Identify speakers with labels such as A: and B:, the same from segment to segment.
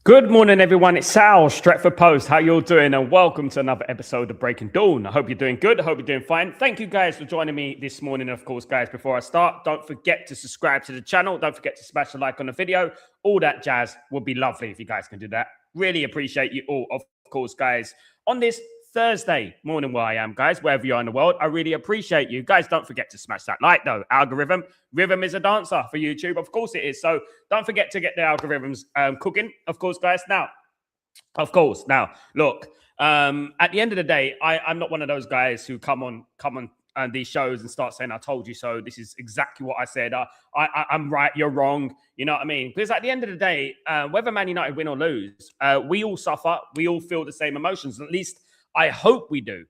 A: Good morning, everyone. It's Sal, Stretford Post. How you all doing? And welcome to another episode of Breaking Dawn. I hope you're doing good. I hope you're doing fine. Thank you guys for joining me this morning. Of course, guys, before I start, don't forget to subscribe to the channel. Don't forget to smash a like on the video. All that jazz would be lovely if you guys can do that. Really appreciate you all, of course, guys. On this Thursday morning where I am, guys, wherever you are in the world, I really appreciate you. Guys, don't forget to smash that like, though. Algorithm. Rhythm is a dancer for YouTube. Of course it is. So don't forget to get the algorithms cooking, of course, guys. Now, look, at the end of the day, I'm not one of those guys who come on these shows and start saying, I told you so. This is exactly what I said. I'm right, you're wrong. You know what I mean? Because at the end of the day, whether Man United win or lose, we all suffer. We all feel the same emotions. At least I hope we do.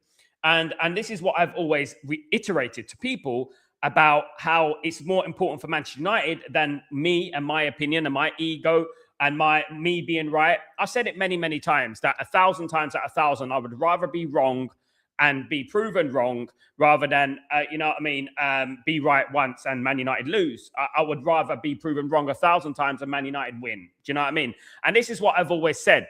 A: And this is what I've always reiterated to people about how it's more important for Manchester United than me and my opinion and my ego and me being right. I've said it many, many times that 1,000 times out of 1,000, I would rather be wrong and be proven wrong rather than, be right once and Man United lose. I would rather be proven wrong 1,000 times and Man United win. Do you know what I mean? And this is what I've always said.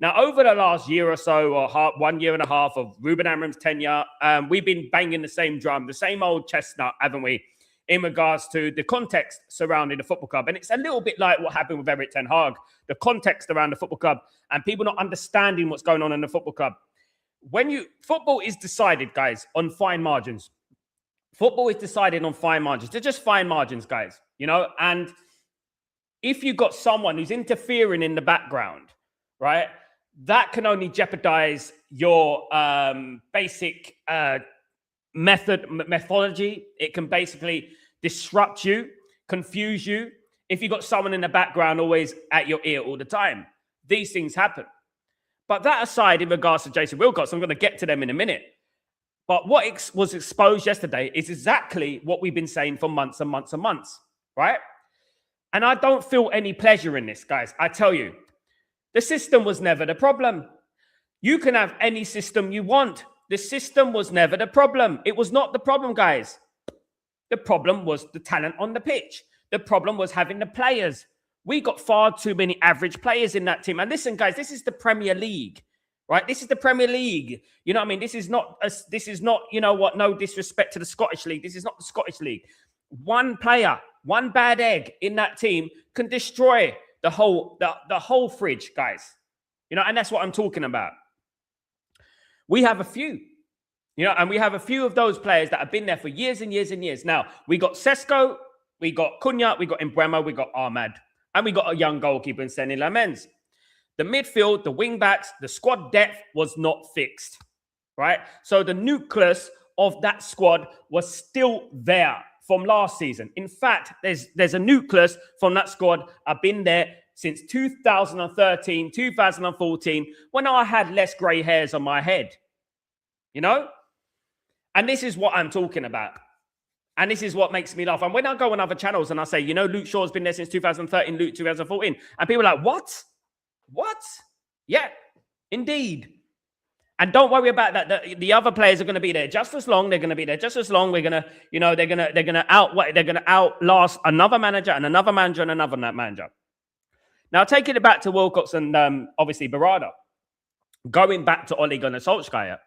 A: Now, over the last year or so, or 1 year and a half of Ruben Amorim's tenure, we've been banging the same drum, the same old chestnut, haven't we, in regards to the context surrounding the football club. And it's a little bit like what happened with Erik ten Hag, the context around the football club and people not understanding what's going on in the football club. Football is decided, guys, on fine margins. Football is decided on fine margins. They're just fine margins, guys, you know? And if you've got someone who's interfering in the background, right, that can only jeopardize your basic methodology. It can basically disrupt you, confuse you. If you've got someone in the background always at your ear all the time, these things happen. But that aside, in regards to Jason Wilcox, I'm going to get to them in a minute. But what was exposed yesterday is exactly what we've been saying for months and months and months, right? And I don't feel any pleasure in this, guys. I tell you. The system was never the problem. You can have any system you want. The system was never the problem. It was not the problem, guys. The problem was the talent on the pitch. The problem was having the players. We got far too many average players in that team. And listen, guys, this is the Premier League, right? This is the Premier League. You know what I mean? This is not, you know what, no disrespect to the Scottish League. This is not the Scottish League. One player, one bad egg in that team can destroy the whole fridge, guys. You know, and that's what I'm talking about. We have a few, you know, and we have a few of those players that have been there for years and years and years. Now, we got Sesko, we got Cunha, we got Mbeumo, we got Ahmad, and we got a young goalkeeper in Senny Lamens. The midfield, the wing-backs, the squad depth was not fixed, right? So the nucleus of that squad was still there from last season. In fact, there's a nucleus from that squad. I've been there since 2013, 2014, when I had less grey hairs on my head, you know? And this is what I'm talking about. And this is what makes me laugh. And when I go on other channels and I say, you know, Luke Shaw's been there since 2013, Luke 2014, and people are like, what? What? Yeah, indeed. And don't worry about that. The other players are going to be there just as long. They're going to be there just as long. We're going to, you know, they're going to outlast another manager and another manager and another manager. Now, taking it back to Wilcox and obviously Barada, going back to Ole Gunnar Solskjaer,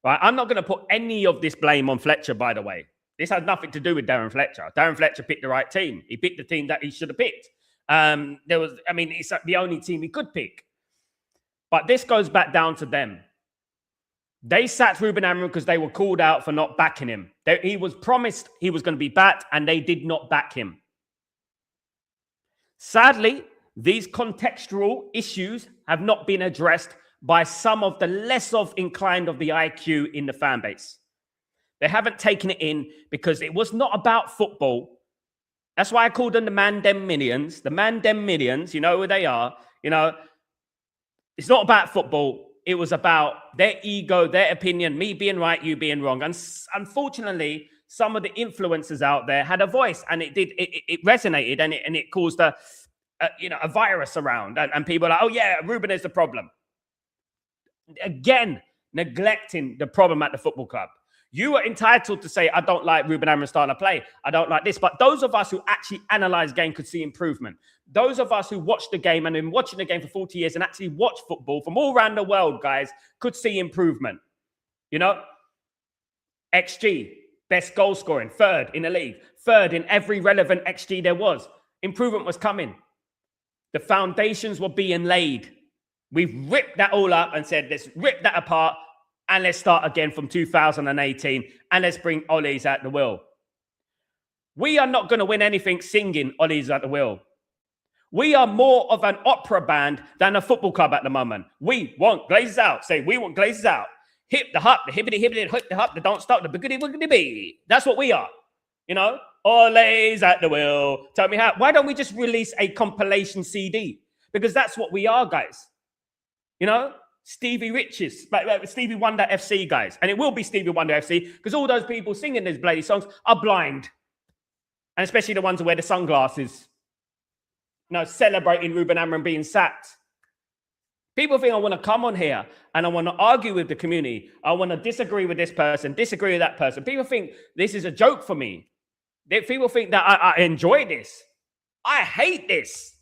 A: right? I'm not going to put any of this blame on Fletcher, by the way. This has nothing to do with Darren Fletcher. Darren Fletcher picked the right team. He picked the team that he should have picked. It's the only team he could pick. But this goes back down to them. They sacked Ruben Amorim because they were called out for not backing him. He was promised he was going to be backed, and they did not back him. Sadly, these contextual issues have not been addressed by some of the less of inclined of the IQ in the fan base. They haven't taken it in because it was not about football. That's why I called them the Man Dem Millions. The Man Dem Millions, you know who they are. You know, it's not about football. It was about their ego, their opinion, me being right, you being wrong. And unfortunately, some of the influencers out there had a voice, and it resonated, and it caused a virus around. And people are like, oh yeah, Ruben is the problem. Again, neglecting the problem at the football club. You are entitled to say, I don't like Ruben Amorim's style of play. I don't like this. But those of us who actually analyze game could see improvement. Those of us who watch the game and been watching the game for 40 years and actually watch football from all around the world, guys, could see improvement. You know, XG, best goal scoring, third in the league, third in every relevant XG there was. Improvement was coming. The foundations were being laid. We've ripped that all up and said, let's rip that apart and let's start again from 2018 and let's bring Ollie's at the wheel. We are not going to win anything singing Ollie's at the wheel. We are more of an opera band than a football club at the moment. We want Glazers out. Say, we want Glazers out. Hip the hop, the hippity hippity, hip the hop, the don't stop, the boogity boogity bee. That's what we are. You know, Ollie's at the wheel. Tell me how. Why don't we just release a compilation CD? Because that's what we are, guys. You know, Stevie Riches, Stevie Wonder FC, guys. And it will be Stevie Wonder FC because all those people singing these bloody songs are blind. And especially the ones who wear the sunglasses. You know, celebrating Ruben Amorim being sacked. People think I want to come on here and I want to argue with the community. I want to disagree with this person, disagree with that person. People think this is a joke for me. People think that I enjoy this. I hate this.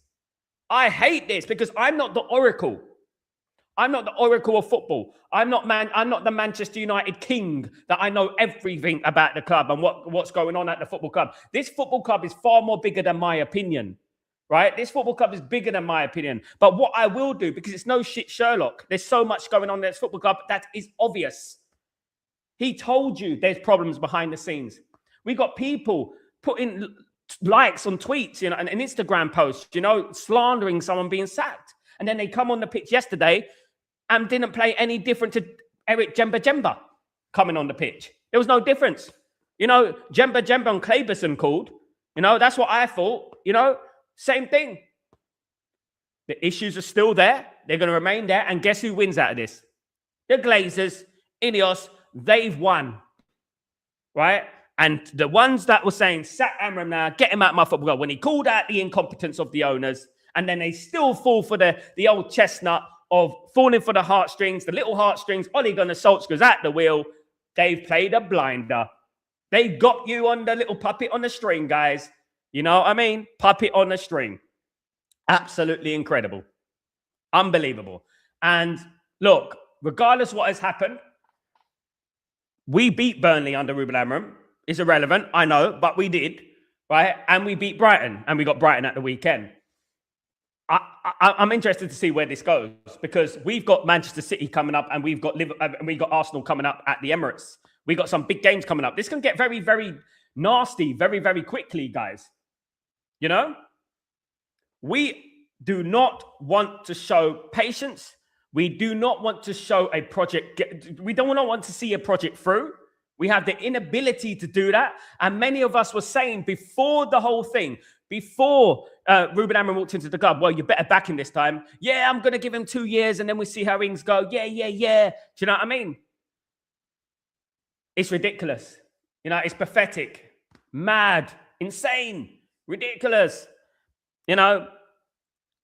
A: I hate this because I'm not the oracle. I'm not the oracle of football. I'm not the Manchester United king that I know everything about the club and what's going on at the football club. This football club is far more bigger than my opinion, right? This football club is bigger than my opinion. But what I will do, because it's no shit Sherlock, there's so much going on in this football club that is obvious. He told you there's problems behind the scenes. We got people putting likes on tweets, you know, and Instagram posts, you know, slandering someone being sacked. And then they come on the pitch yesterday and didn't play any different to Eric Jemba coming on the pitch. There was no difference. You know, Jemba and Claberson called. You know, that's what I thought. You know, same thing. The issues are still there. They're going to remain there. And guess who wins out of this? The Glazers, Ineos, they've won. Right? And the ones that were saying, sack Amorim now, get him out of my football club, when he called out the incompetence of the owners, and then they still fall for the old chestnut of falling for the heartstrings, the little heartstrings. Ole Gunnar Solskjaer's at the wheel. They've played a blinder. They got you on the little puppet on the string, guys. You know what I mean? Puppet on the string. Absolutely incredible. Unbelievable. And look, regardless what has happened, we beat Burnley under Ruben Amorim. It's irrelevant, I know, but we did, right? And we beat Brighton, and we got Brighton at the weekend. I'm interested to see where this goes because we've got Manchester City coming up and we've got Arsenal coming up at the Emirates. We got some big games coming up. This can get very, very nasty very, very quickly, guys. You know? We do not want to show patience. We do not want to show a project. We don't want to see a project through. We have the inability to do that. And many of us were saying before the whole thing, before Ruben Amorim walked into the club, well, you better back him this time. Yeah, I'm going to give him 2 years and then we see how things go. Yeah. Do you know what I mean? It's ridiculous. You know, it's pathetic, mad, insane, ridiculous. You know,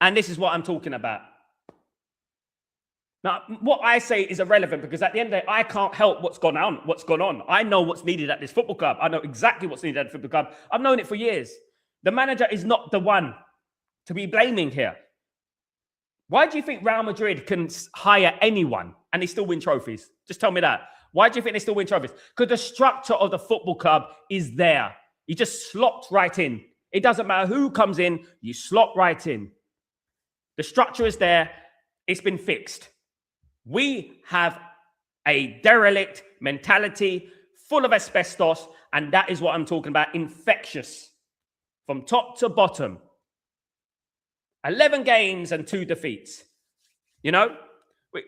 A: and this is what I'm talking about. Now, what I say is irrelevant because at the end of the day, I can't help what's gone on. I know what's needed at this football club. I know exactly what's needed at the football club. I've known it for years. The manager is not the one to be blaming here. Why do you think Real Madrid can hire anyone and they still win trophies? Just tell me that. Why do you think they still win trophies? Because the structure of the football club is there. You just slot right in. It doesn't matter who comes in, you slot right in. The structure is there. It's been fixed. We have a derelict mentality full of asbestos, and that is what I'm talking about, infectious. From top to bottom. 11 games and 2 defeats. You know,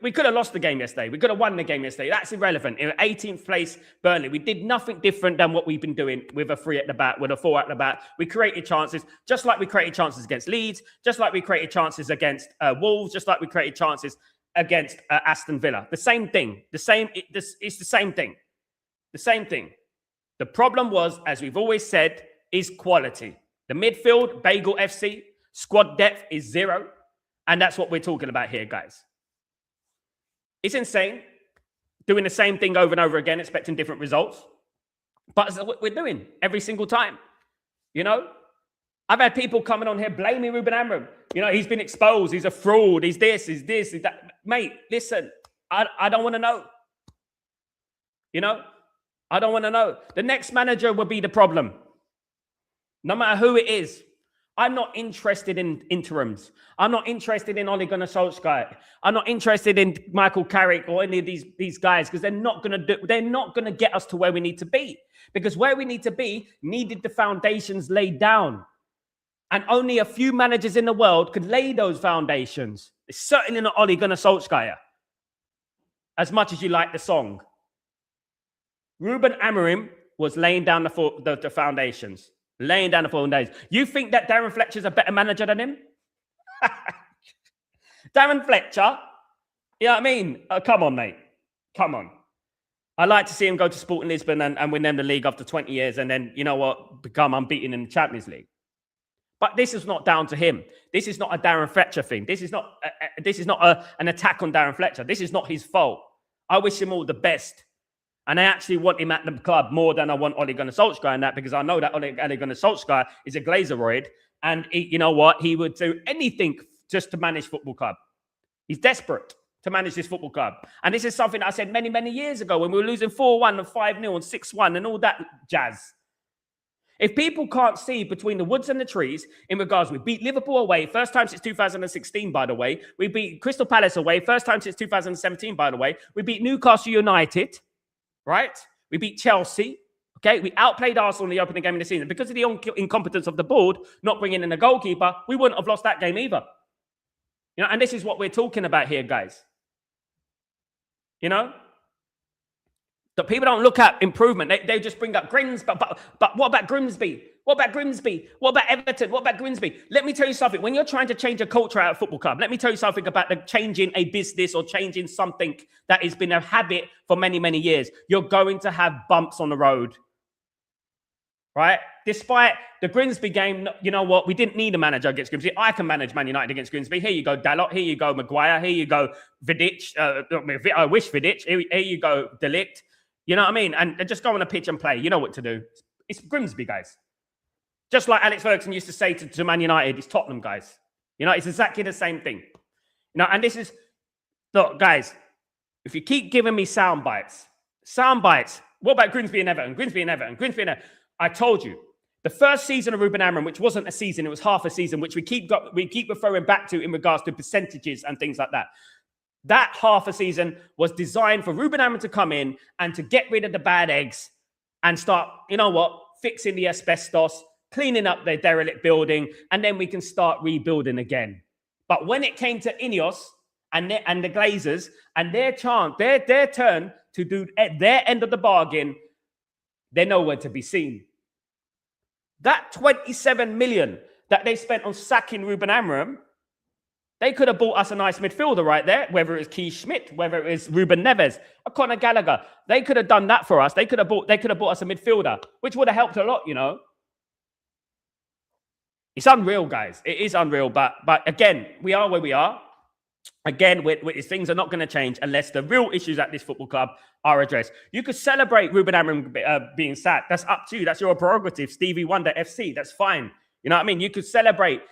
A: we could have lost the game yesterday. We could have won the game yesterday. That's irrelevant. In 18th place, Burnley. We did nothing different than what we've been doing with a 3 at the back, with a 4 at the back. We created chances, just like we created chances against Leeds, just like we created chances against Wolves, just like we created chances against Aston Villa. The same thing. It's the same thing. The same thing. The problem was, as we've always said, is quality. The midfield, Bagel FC, squad depth is 0. And that's what we're talking about here, guys. It's insane. doing the same thing over and over again, expecting different results. But that's what we're doing every single time. You know, I've had people coming on here blaming Ruben Amorim. You know, he's been exposed. He's a fraud. He's this, he's that. Mate, listen, I don't want to know. You know, I don't want to know. The next manager will be the problem. No matter who it is. I'm not interested in interims. I'm not interested in Ole Gunnar Solskjaer. I'm not interested in Michael Carrick or any of these guys, because they're not going to get us to where we need to be. Because where we need to be needed the foundations laid down. And only a few managers in the world could lay those foundations. It's certainly not Ole Gunnar Solskjaer. As much as you like the song. Ruben Amorim was laying down the foundations. Laying down the foundations. You think that Darren Fletcher's a better manager than him? Darren Fletcher? You know what I mean? Come on, mate. Come on. I like to see him go to Sporting Lisbon and win them the league after 20 years and then, you know what, become unbeaten in the Champions League. But this is not down to him. This is not a Darren Fletcher thing. This is not an attack on Darren Fletcher. This is not his fault. I wish him all the best. And I actually want him at the club more than I want Ole Gunnar Solskjaer in that, because I know that Ole Gunnar Solskjaer is a Glazeroid, and you know what? He would do anything just to manage football club. He's desperate to manage this football club. And this is something I said many, many years ago when we were losing 4-1 and 5-0 and 6-1 and all that jazz. If people can't see between the woods and the trees in regards, we beat Liverpool away, first time since 2016, by the way. We beat Crystal Palace away, first time since 2017, by the way. We beat Newcastle United. Right? We beat Chelsea. Okay? We outplayed Arsenal in the opening game of the season. Because of the incompetence of the board, not bringing in a goalkeeper, we wouldn't have lost that game either. You know, and this is what we're talking about here, guys. You know? That people don't look at improvement. They just bring up Grimsby. But what about Grimsby? What about Grimsby? What about Everton? What about Grimsby? Let me tell you something. When you're trying to change a culture at a football club, let me tell you something about the changing a business or changing something that has been a habit for many, many years. You're going to have bumps on the road. Right? Despite the Grimsby game, you know what? We didn't need a manager against Grimsby. I can manage Man United against Grimsby. Here you go, Dalot. Here you go, Maguire. Here you go, Vidic. I wish Vidic. Here you go, Delict. You know what I mean? And just go on a pitch and play. You know what to do. It's Grimsby, guys. Just like Alex Ferguson used to say to Man United, it's Tottenham, guys. You know, it's exactly the same thing. You know, and this is, look, guys, if you keep giving me sound bites, what about Grimsby and Everton? Grimsby and Everton. I told you, the first season of Ruben Amorim, which wasn't a season, it was half a season, which we keep referring back to in regards to percentages and things like that. That half a season was designed for Ruben Amorim to come in and to get rid of the bad eggs and start, you know what, fixing the asbestos, cleaning up their derelict building, and then we can start rebuilding again. But when it came to Ineos and the Glazers and their turn to do at their end of the bargain, they're nowhere to be seen. That 27 million that they spent on sacking Ruben Amorim, they could have bought us a nice midfielder right there, whether it was Keith Schmidt, whether it was Ruben Neves, or Conor Gallagher. They could have done that for us. They could have bought us a midfielder, which would have helped a lot, you know. It's unreal, guys. It is unreal. But again, we are where we are. Again, things are not going to change unless the real issues at this football club are addressed. You could celebrate Ruben Amorim being sacked. That's up to you. That's your prerogative. Stevie Wonder FC. That's fine. You know what I mean? You could celebrate,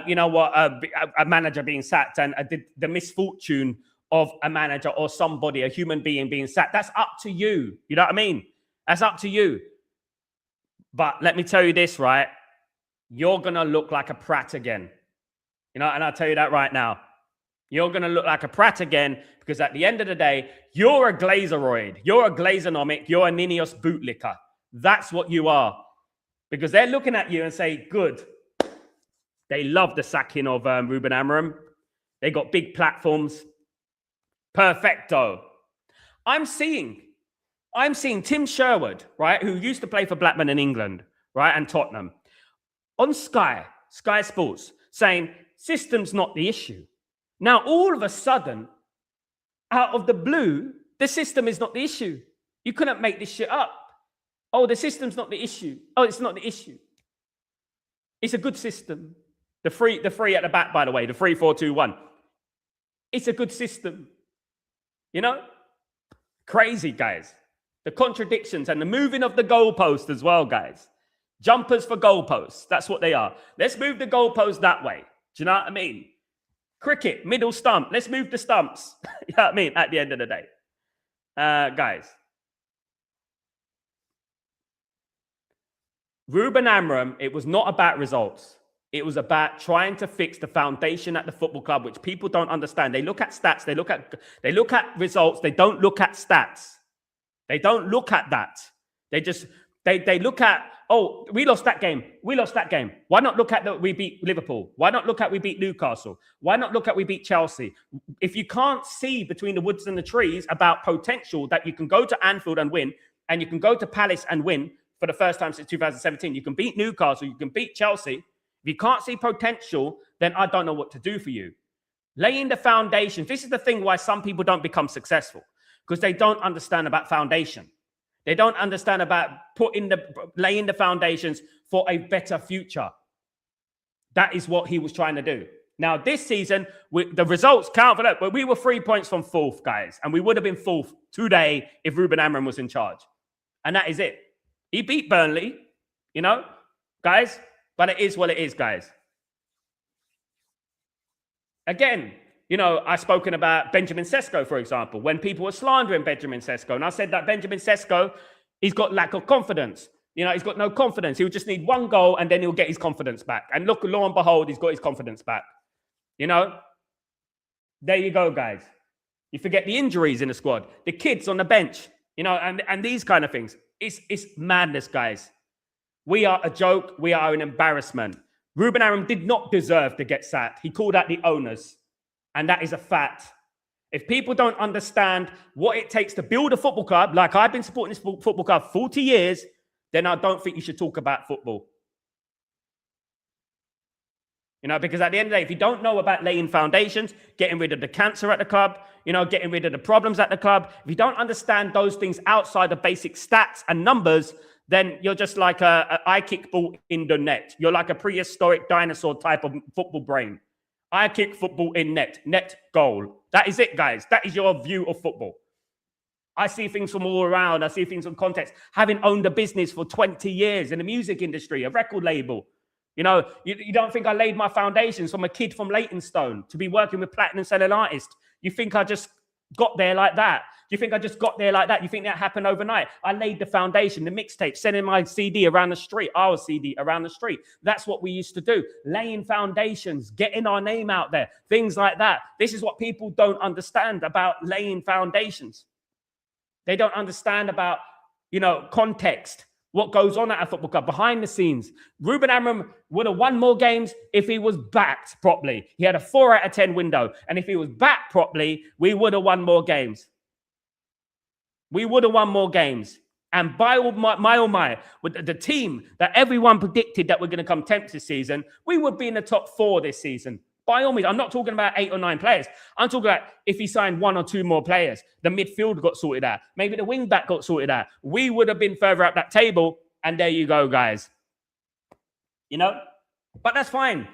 A: you know what, a manager being sacked and the misfortune of a manager or somebody, a human being sacked. That's up to you. You know what I mean? That's up to you. But let me tell you this, right? You're going to look like a prat again. You know, and I'll tell you that right now. You're going to look like a prat again because at the end of the day, you're a Glazeroid. You're a Glazonomic. You're a Ineos bootlicker. That's what you are. Because they're looking at you and say, good. They love the sacking of Ruben Amorim. They got big platforms. Perfecto. I'm seeing Tim Sherwood, right, who used to play for Blackburn in England, right, and Tottenham, on Sky Sports, saying, system's not the issue. Now, all of a sudden, out of the blue, the system is not the issue. You couldn't make this shit up. Oh, the system's not the issue. Oh, it's not the issue. It's a good system. The free at the back, by the way, the 3-4-2-1. It's a good system. You know? Crazy, guys. The contradictions and the moving of the goalpost as well, guys. Jumpers for goalposts. That's what they are. Let's move the goalpost that way. Do you know what I mean? Cricket, middle stump. Let's move the stumps. You know what I mean? At the end of the day. Guys. Ruben Amorim, it was not about results. It was about trying to fix the foundation at the football club, which people don't understand. They look at stats. They look at results. They don't look at stats. They don't look at that. They look at, oh, we lost that game. We lost that game. Why not look at that we beat Liverpool? Why not look at we beat Newcastle? Why not look at we beat Chelsea? If you can't see between the woods and the trees about potential that you can go to Anfield and win, and you can go to Palace and win for the first time since 2017, you can beat Newcastle, you can beat Chelsea. If you can't see potential, then I don't know what to do for you. Laying the foundation. This is the thing why some people don't become successful, because they don't understand about foundation. They don't understand about laying the foundations for a better future. That is what he was trying to do. Now, this season, the results count for that, but we were 3 points from fourth, guys, and we would have been fourth today if Ruben Amorim was in charge. And that is it. He beat Burnley, you know, guys, but it is what it is, guys. Again, you know, I've spoken about Benjamin Sesko, for example, when people were slandering Benjamin Sesko. And I said that Benjamin Sesko, he's got lack of confidence. You know, he's got no confidence. He'll just need one goal and then he'll get his confidence back. And look, lo and behold, he's got his confidence back. You know, there you go, guys. You forget the injuries in the squad, the kids on the bench, you know, and these kind of things. It's madness, guys. We are a joke. We are an embarrassment. Ruben Amorim did not deserve to get sacked. He called out the owners. And that is a fact. If people don't understand what it takes to build a football club, like I've been supporting this football club 40 years, then I don't think you should talk about football. You know, because at the end of the day, if you don't know about laying foundations, getting rid of the cancer at the club, you know, getting rid of the problems at the club, if you don't understand those things outside of basic stats and numbers, then you're just like a I kick ball in the net. You're like a prehistoric dinosaur type of football brain. I kick football in net goal. That is it, guys. That is your view of football. I see things from all around. I see things from context. Having owned a business for 20 years in the music industry, a record label. You know, you don't think I laid my foundations from a kid from Leytonstone to be working with platinum selling artists. You think I just got there like that? Do you think I just got there like that? You think that happened overnight? I laid the foundation, the mixtape, sending my CD around the street, our CD around the street. That's what we used to do. Laying foundations, getting our name out there, things like that. This is what people don't understand about laying foundations. They don't understand about, you know, context, what goes on at a football club, behind the scenes. Ruben Amorim would have won more games if he was backed properly. He had a 4 out of 10 window. And if he was backed properly, we would have won more games. We would have won more games. And by oh my, with the team that everyone predicted that we're going to come 10th this season, we would be in the top 4 this season. By all means, I'm not talking about 8 or 9 players. I'm talking about if he signed 1 or 2 more players, the midfield got sorted out. Maybe the wing back got sorted out. We would have been further up that table. And there you go, guys. You know, but that's fine.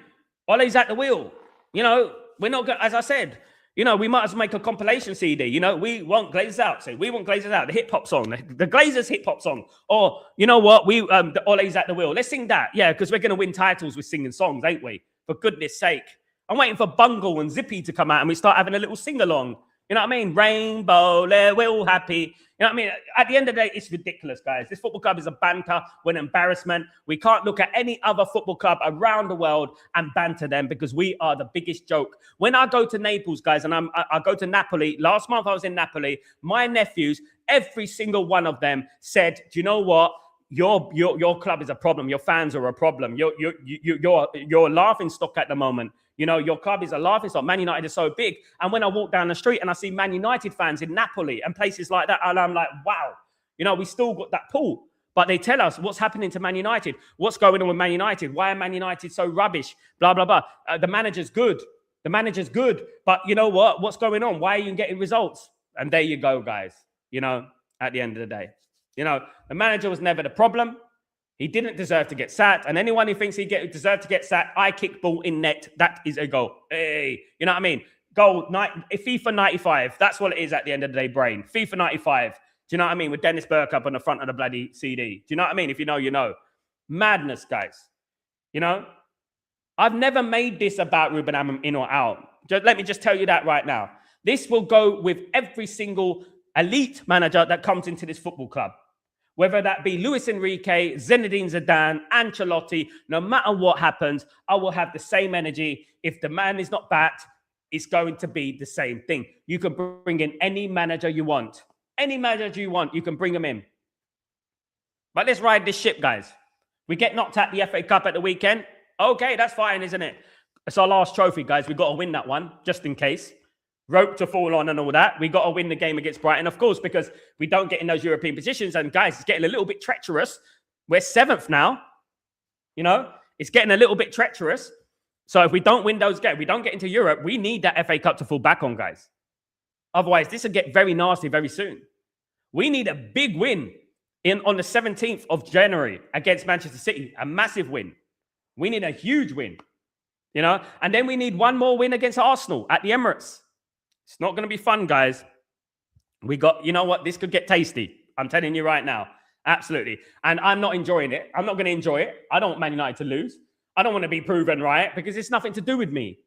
A: Ole's at the wheel. You know, we're not going, as I said, you know, we might as well make a compilation CD. You know, we want Glazers Out. So we want Glazers Out, the hip hop song, the Glazers hip hop song. Or, you know what, the Ole's at the wheel. Let's sing that. Yeah, because we're going to win titles with singing songs, ain't we? For goodness sake. I'm waiting for Bungle and Zippy to come out and we start having a little sing-along. You know what I mean? Rainbow, we're all happy. You know what I mean? At the end of the day, it's ridiculous, guys. This football club is a banter, we're an embarrassment. We can't look at any other football club around the world and banter them because we are the biggest joke. When I go to Naples, guys, and I go to Napoli, last month I was in Napoli, my nephews, every single one of them said, do you know what? Your club is a problem. Your fans are a problem. You're a laughing stock at the moment. You know, your club is a laughing stock. Man United is so big. And when I walk down the street and I see Man United fans in Napoli and places like that, and I'm like, wow, you know, we still got that pull. But they tell us what's happening to Man United. What's going on with Man United? Why are Man United so rubbish? Blah, blah, blah. The manager's good. The manager's good. But you know what? What's going on? Why are you getting results? And there you go, guys. You know, at the end of the day. You know, the manager was never the problem. He didn't deserve to get sacked. And anyone who thinks he deserved to get sacked, I kick ball in net. That is a goal. Hey, you know what I mean? goal, FIFA 95. That's what it is at the end of the day, brain. FIFA 95. Do you know what I mean? With Dennis Bergkamp on the front of the bloody CD. Do you know what I mean? If you know, you know. Madness, guys. You know? I've never made this about Ruben Amorim in or out. Let me just tell you that right now. This will go with every single elite manager that comes into this football club. Whether that be Luis Enrique, Zinedine Zidane, Ancelotti, no matter what happens, I will have the same energy. If the man is not backed, it's going to be the same thing. You can bring in any manager you want. Any manager you want, you can bring them in. But let's ride this ship, guys. We get knocked out the FA Cup at the weekend. Okay, that's fine, isn't it? It's our last trophy, guys. We've got to win that one, just in case. Rope to fall on and all that. We got to win the game against Brighton, of course, because we don't get in those European positions. And guys, it's getting a little bit treacherous. We're 7th now. You know, it's getting a little bit treacherous. So if we don't win those games, we don't get into Europe, we need that FA Cup to fall back on, guys. Otherwise, this will get very nasty very soon. We need a big win on the 17th of January against Manchester City. A massive win. We need a huge win. You know, and then we need one more win against Arsenal at the Emirates. It's not going to be fun, guys. We got, you know what? This could get tasty. I'm telling you right now. Absolutely. And I'm not enjoying it. I'm not going to enjoy it. I don't want Man United to lose. I don't want to be proven right because it's nothing to do with me.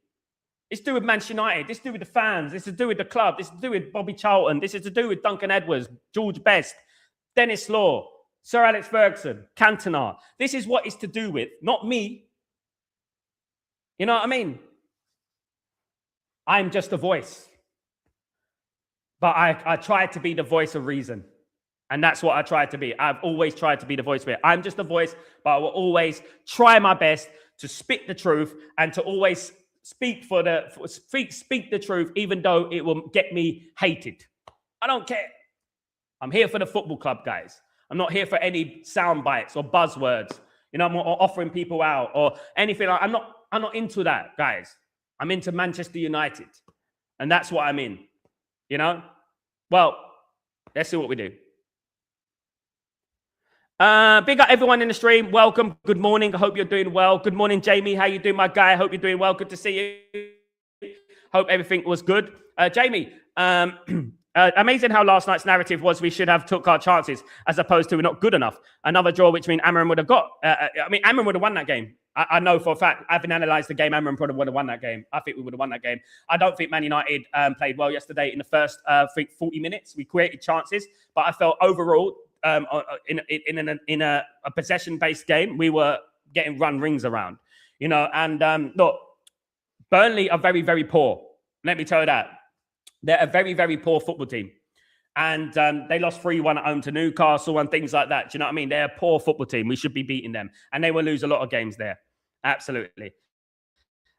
A: It's to do with Manchester United. It's to do with the fans. It's to do with the club. It's to do with Bobby Charlton. This is to do with Duncan Edwards, George Best, Dennis Law, Sir Alex Ferguson, Cantona. This is what it's to do with, not me. You know what I mean? I'm just a voice. But I try to be the voice of reason. And that's what I try to be. I've always tried to be the voice of it. I'm just a voice, but I will always try my best to speak the truth and to always speak the truth, even though it will get me hated. I don't care. I'm here for the football club, guys. I'm not here for any sound bites or buzzwords. You know, I'm not offering people out or anything. I'm not into that, guys. I'm into Manchester United. And that's what I'm in. You know? Well, let's see what we do. Big up everyone in the stream. Welcome. Good morning. I hope you're doing well. Good morning, Jamie. How you doing, my guy? I hope you're doing well. Good to see you. Hope everything was good. Jamie, amazing how last night's narrative was we should have took our chances as opposed to we're not good enough. Another draw, which means Amorim would have got. Amorim would have won that game. I know for a fact, having analysed the game, Amorim probably would have won that game. I think we would have won that game. I don't think Man United played well yesterday in the first 40 minutes. We created chances, but I felt overall in a possession-based game, we were getting run rings around. You know, and look, Burnley are very, very poor. Let me tell you that. They're a very, very poor football team. And they lost 3-1 at home to Newcastle and things like that. Do you know what I mean? They're a poor football team. We should be beating them. And they will lose a lot of games there. Absolutely.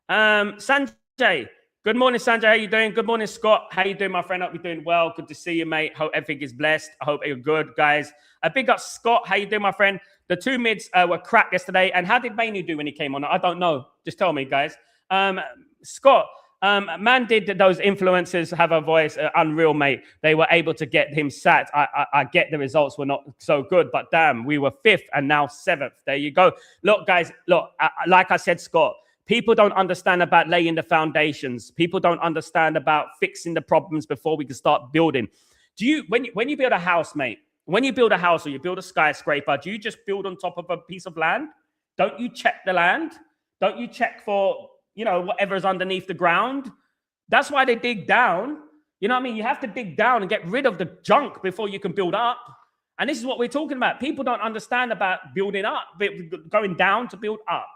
A: Sanjay. Good morning, Sanjay. How you doing? Good morning, Scott. How you doing, my friend? Hope you're doing well. Good to see you, mate. Hope everything is blessed. I hope you're good, guys. A big up, Scott. How you doing, my friend? The two mids were crap yesterday. And how did Mainoo do when he came on? I don't know. Just tell me, guys. Scott. Man, did those influencers have a voice? Unreal, mate. They were able to get him sacked. I get the results were not so good, but damn, we were 5th and now 7th. There you go. Look, guys, look, like I said, Scott, people don't understand about laying the foundations. People don't understand about fixing the problems before we can start building. Do you, when you build a house, mate, when you build a house or you build a skyscraper, do you just build on top of a piece of land? Don't you check the land? Don't you check for, you know, whatever's underneath the ground? That's why they dig down. You know what I mean? You have to dig down and get rid of the junk before you can build up. And this is what we're talking about. People don't understand about building up, going down to build up,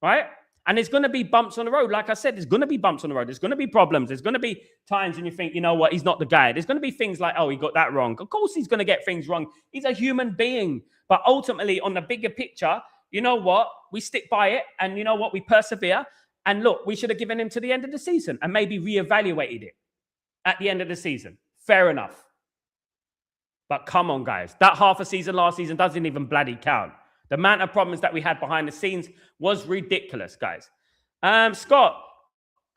A: right? And there's going to be bumps on the road. Like I said, there's going to be bumps on the road. There's going to be problems. There's going to be times when you think, you know what, he's not the guy. There's going to be things like, oh, he got that wrong. Of course he's going to get things wrong. He's a human being. But ultimately, on the bigger picture, you know what? We stick by it. And you know what? We persevere. And look, we should have given him to the end of the season and maybe reevaluated it at the end of the season. Fair enough. But come on, guys. That half a season last season doesn't even bloody count. The amount of problems that we had behind the scenes was ridiculous, guys. Scott,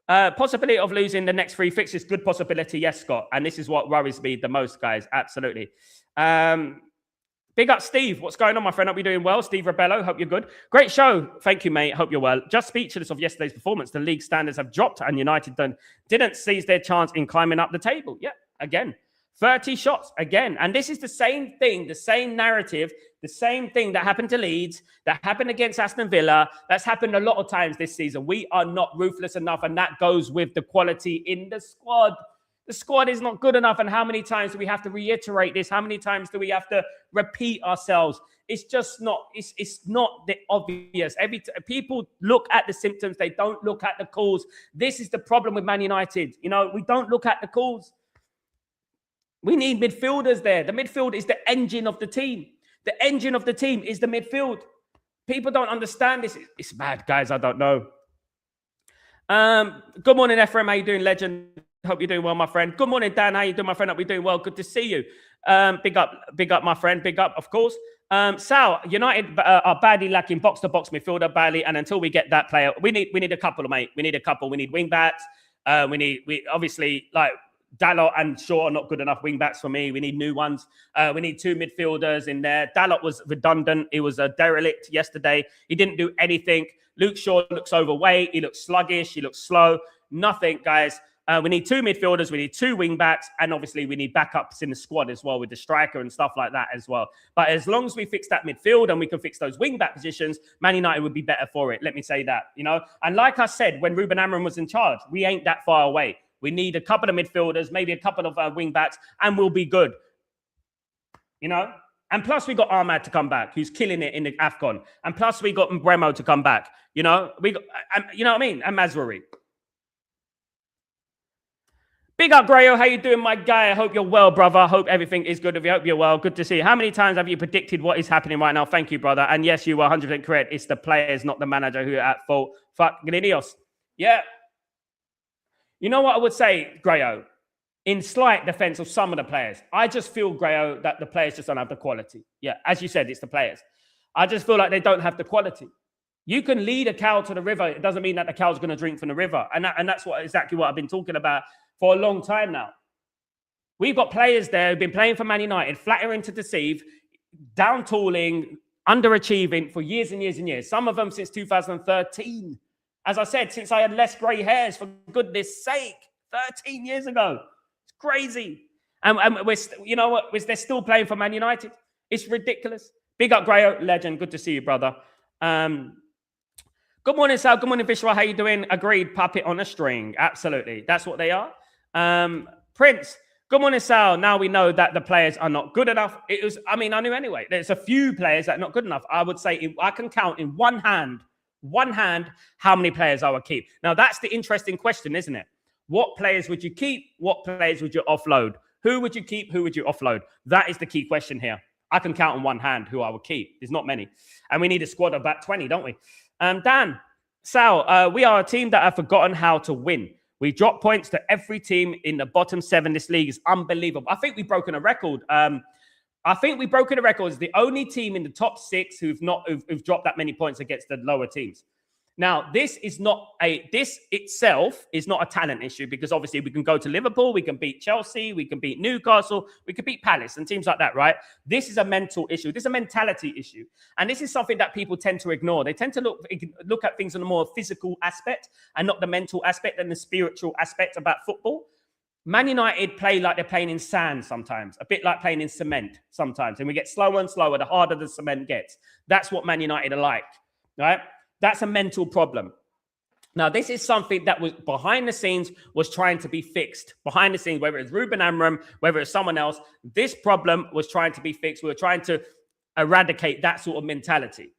A: possibility of losing the next 3 fixtures, good possibility. Yes, Scott. And this is what worries me the most, guys. Absolutely. Big up, Steve. What's going on, my friend? Hope you're doing well. Steve Rebello, hope you're good. Great show. Thank you, mate. Hope you're well. Just speechless of yesterday's performance. The league standards have dropped and United didn't seize their chance in climbing up the table. Yeah, again. 30 shots again. And this is the same thing, the same narrative, the same thing that happened to Leeds, that happened against Aston Villa. That's happened a lot of times this season. We are not ruthless enough, and that goes with the quality in the squad. The squad is not good enough. And how many times do we have to reiterate this? How many times do we have to repeat ourselves? It's just not, it's not the obvious. People look at the symptoms. They don't look at the cause. This is the problem with Man United. You know, we don't look at the cause. We need midfielders there. The midfield is the engine of the team. The engine of the team is the midfield. People don't understand this. It's bad, guys. I don't know. Good morning, Ephraim. How you doing, legend? Hope you're doing well, my friend. Good morning, Dan. How you doing, my friend? Hope you're doing well. Good to see you. Big up, my friend. Big up, of course. Sal, United are badly lacking box-to-box midfielder, badly. And until we get that player, we need a couple, mate. We need a couple. We need wing backs. We obviously, like, Dalot and Shaw are not good enough wing backs for me. We need new ones. We need two midfielders in there. Dalot was redundant. He was a derelict yesterday. He didn't do anything. Luke Shaw looks overweight. He looks sluggish. He looks slow. Nothing, guys. We need two midfielders. We need two wing backs. And obviously, we need backups in the squad as well with the striker and stuff like that as well. But as long as we fix that midfield and we can fix those wing back positions, Man United would be better for it. Let me say that, you know. And like I said, when Ruben Amorim was in charge, we ain't that far away. We need a couple of midfielders, maybe a couple of wing backs, and we'll be good. You know? And plus, we got Ahmad to come back, who's killing it in the AFCON. And plus, we got Mbremo to come back. You know? You know what I mean? And Mazraoui. Big up, Grayo. How you doing, my guy? I hope you're well, brother. I hope everything is good. If you hope you're well, good to see you. How many times have you predicted what is happening right now? Thank you, brother. And yes, you were 100% correct. It's the players, not the manager, who are at fault. Fuck Glinios. Yeah. You know what I would say, Grayo? In slight defense of some of the players, I just feel, Grayo, that the players just don't have the quality. Yeah, as you said, it's the players. I just feel like they don't have the quality. You can lead a cow to the river. It doesn't mean that the cow's going to drink from the river. And that's exactly what I've been talking about for a long time now. We've got players there who've been playing for Man United, flattering to deceive, down-tooling, underachieving for years and years and years. Some of them since 2013. As I said, since I had less grey hairs, for goodness sake, 13 years ago. It's crazy. And you know what? They're still playing for Man United. It's ridiculous. Big up, Grayo, legend. Good to see you, brother. Good morning, Sal. Good morning, Vishwa. How you doing? Agreed. Puppet on a string. Absolutely. That's what they are. Prince. Good morning, Sal. Now we know that the players are not good enough. I knew anyway. There's a few players that are not good enough. I would say I can count in one hand, how many players I would keep. Now, that's the interesting question, isn't it? What players would you keep? What players would you offload? Who would you keep? Who would you offload? That is the key question here. I can count on one hand who I would keep. There's not many. And we need a squad of about 20, don't we? Dan, Sal, we are a team that have forgotten how to win. We drop points to every team in the bottom 7. This league is unbelievable. I think we've broken a record. It's the only team in the top 6 who've dropped that many points against the lower teams. Now, this itself is not a talent issue, because obviously we can go to Liverpool, we can beat Chelsea, we can beat Newcastle, we can beat Palace and teams like that, right? This is a mental issue. This is a mentality issue. And this is something that people tend to ignore. They tend to look at things on a more physical aspect and not the mental aspect and the spiritual aspect about football. Man United play like they're playing in sand sometimes, a bit like playing in cement sometimes. And we get slower and slower the harder the cement gets. That's what Man United are like, right? That's a mental problem. Now, this is something that was behind the scenes, was trying to be fixed. Behind the scenes, whether it's Ruben Amorim, whether it's someone else, this problem was trying to be fixed. We were trying to eradicate that sort of mentality.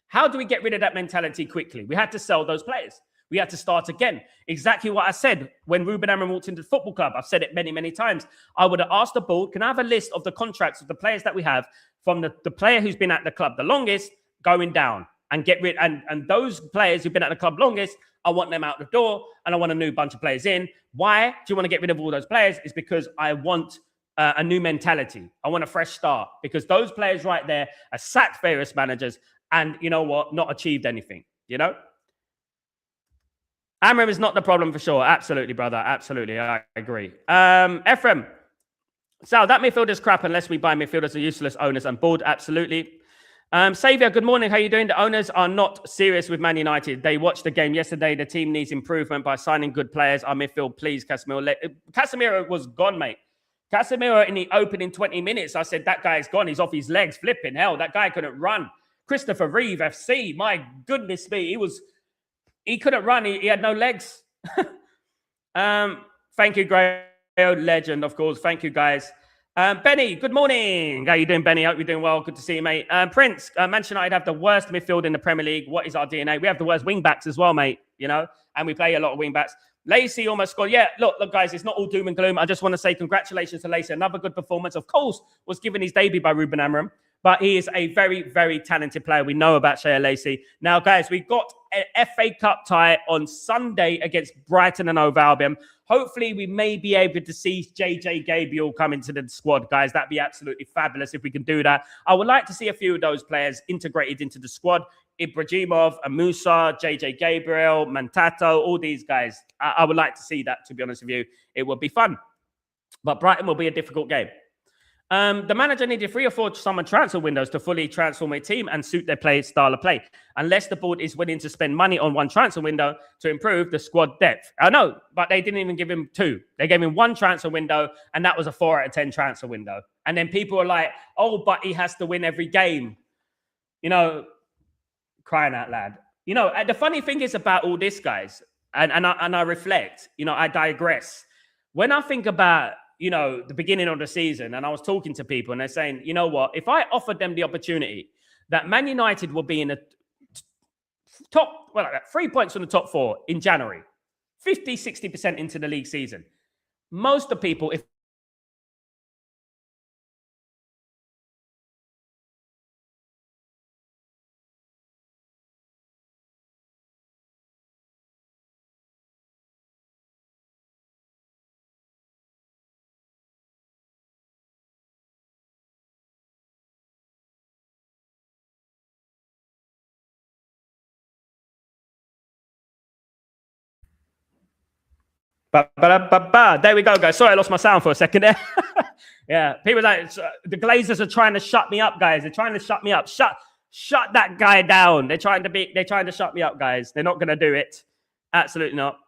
A: How do we get rid of that mentality quickly? We had to sell those players. We had to start again. Exactly what I said when Ruben Amorim walked into the football club. I've said it many, many times. I would have asked the board, can I have a list of the contracts of the players that we have from the player who's been at the club the longest going down, and get rid, and those players who've been at the club longest, I want them out the door and I want a new bunch of players in. Why do you want to get rid of all those players? It's because I want a new mentality. I want a fresh start, because those players right there are sacked various managers and, you know what, not achieved anything, you know? Amorim is not the problem for sure. Absolutely, brother. Absolutely. I agree. Ephraim, Sal, that midfielder's crap unless we buy midfielders are useless owners and bored. Absolutely. Saviour, good morning. How are you doing? The owners are not serious with Man United. They watched the game yesterday. The team needs improvement by signing good players. Our midfield, please, Casemiro. Casemiro was gone, mate. Casemiro in the opening 20 minutes, I said, that guy's gone. He's off his legs. Flipping hell. That guy couldn't run. Christopher Reeve, FC. My goodness me. He couldn't run. He had no legs. Thank you, Gray. Legend, of course. Thank you, guys. Benny, good morning. How you doing, Benny? Hope you're doing well. Good to see you, mate. Prince, Manchester United have the worst midfield in the Premier League. What is our DNA? We have the worst wing backs as well, mate. You know, and we play a lot of wing backs. Lacey almost scored. Yeah, look, guys, it's not all doom and gloom. I just want to say congratulations to Lacey. Another good performance. Of course, was given his debut by RUBEN Amorim, but he is a very, very talented player. We know about Shea Lacey. Now, guys, we've got an FA Cup tie on Sunday against Brighton and Hove Albion. Hopefully, we may be able to see JJ Gabriel come into the squad, guys. That'd be absolutely fabulous if we can do that. I would like to see a few of those players integrated into the squad. Ibrahimov, Amusa, JJ Gabriel, Mantato, all these guys. I would like to see that, to be honest with you. It would be fun. But Brighton will be a difficult game. The manager needed 3 or 4 summer transfer windows to fully transform a team and suit their style of play. Unless the board is willing to spend money on one transfer window to improve the squad depth. I know, but they didn't even give him 2. They gave him 1 transfer window, and that was a 4 out of 10 transfer window. And then people are like, oh, but he has to win every game. You know, crying out loud. You know, the funny thing is about all this, guys, and I reflect, you know, I digress. When I think about, you know, the beginning of the season, and I was talking to people and they're saying, you know what, if I offered them the opportunity that Man United will be in the top, 3 points from the top 4 in January, 50-60% into the league season, most of the people, if there we go, guys. Sorry, I lost my sound for a second there. Yeah, people like the Glazers are trying to shut me up, guys. They're trying to shut me up. Shut that guy down. They're trying to shut me up, guys. They're not going to do it. Absolutely not.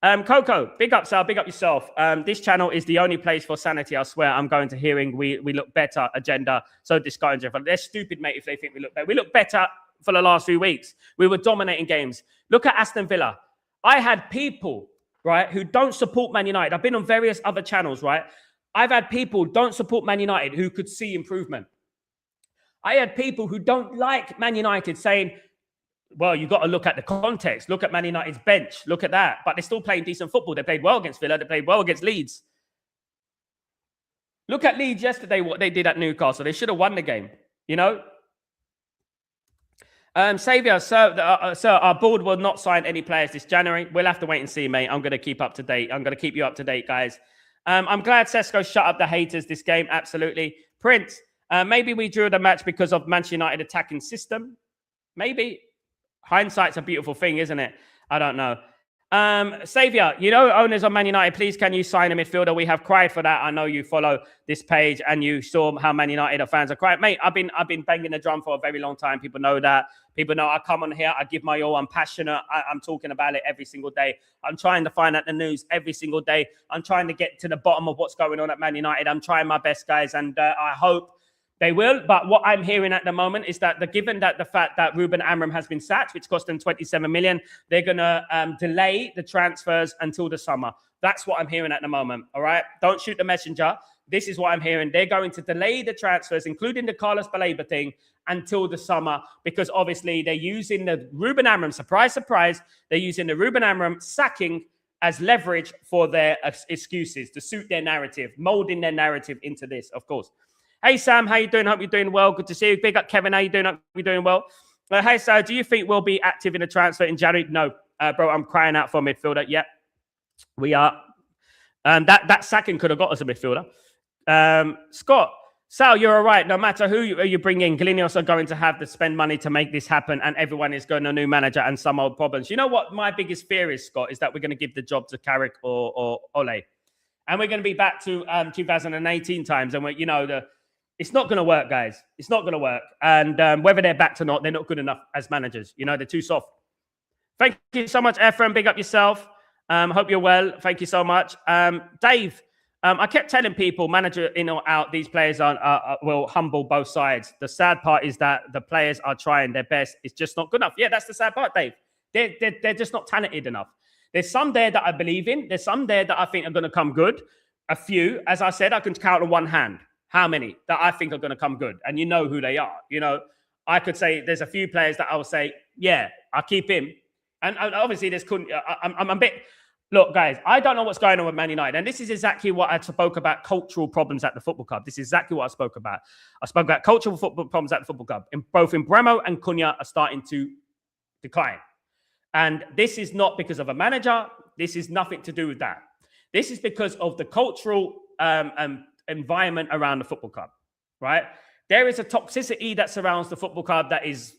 A: Coco, big up, Sal. Big up yourself. This channel is the only place for sanity. I swear. I'm going to hearing we look better agenda. So discouraging. They're stupid, mate. If they think we look better, we look better for the last few weeks. We were dominating games. Look at Aston Villa. I had people, right, who don't support Man United. I've been on various other channels, right? I've had people who don't support Man United who could see improvement. I had people who don't like Man United saying, well, you've got to look at the context. Look at Man United's bench. Look at that. But they're still playing decent football. They played well against Villa. They played well against Leeds. Look at Leeds yesterday, what they did at Newcastle. They should have won the game, you know? Saviour, sir, our board will not sign any players this January. We'll have to wait and see, mate. I'm going to keep up to date. I'm going to keep you up to date, guys. I'm glad Sesko shut up the haters this game. Absolutely. Prince, maybe we drew the match because of Manchester United attacking system. Maybe. Hindsight's a beautiful thing, isn't it? I don't know. Saviour, you know, owners of Man United, please can you sign a midfielder? We have cried for that. I know you follow this page and you saw how Man United fans are crying. Mate, I've been banging the drum for a very long time. People know that. People know I come on here, I give my all. I'm passionate. I'm talking about it every single day. I'm trying to find out the news every single day. I'm trying to get to the bottom of what's going on at Man United. I'm trying my best, guys, and I hope they will. But what I'm hearing at the moment is that given that the fact that RUBEN Amorim has been sacked, which cost them 27 million, they're going to delay the transfers until the summer. That's what I'm hearing at the moment. All right. Don't shoot the messenger. This is what I'm hearing. They're going to delay the transfers, including the Carlos Baleba thing, until the summer, because obviously they're using the RUBEN Amorim, surprise, surprise, they're using the RUBEN Amorim sacking as leverage for their excuses to suit their narrative, molding their narrative into this, of course. Hey, Sam, how you doing? Hope you're doing well. Good to see you. Big up, Kevin. How you doing? Hope you're doing well. Hey, Sam, do you think we'll be active in a transfer in January? No, bro, I'm crying out for a midfielder. Yep, we are. That sacking could have got us a midfielder. Scott, Sal, you're all right. No matter who you bring in, Glinios are going to have to spend money to make this happen, and everyone is going to a new manager and some old problems. You know what my biggest fear is, Scott, is that we're going to give the job to Carrick or Ole. And we're going to be back to 2018 times. And it's not going to work, guys. It's not going to work. And whether they're backed or not, they're not good enough as managers. They're too soft. Thank you so much, Ephraim. Big up yourself. Hope you're well. Thank you so much. Dave, I kept telling people, manager in or out, these players will humble both sides. The sad part is that the players are trying their best. It's just not good enough. Yeah, that's the sad part, Dave. They're just not talented enough. There's some there that I believe in. There's some there that I think are going to come good. A few, as I said, I can count on one hand how many that I think are going to come good. And you know who they are. I could say there's a few players that I will say, yeah, I'll keep him. And obviously there's I'm a bit... Look, guys, I don't know what's going on with Man United. And this is exactly what I spoke about, cultural problems at the football club. This is exactly what I spoke about. I spoke about cultural football problems at the football club. Both Bremo and Cunha are starting to decline. And this is not because of a manager. This is nothing to do with that. This is because of the cultural environment around the football club, right? There is a toxicity that surrounds the football club that is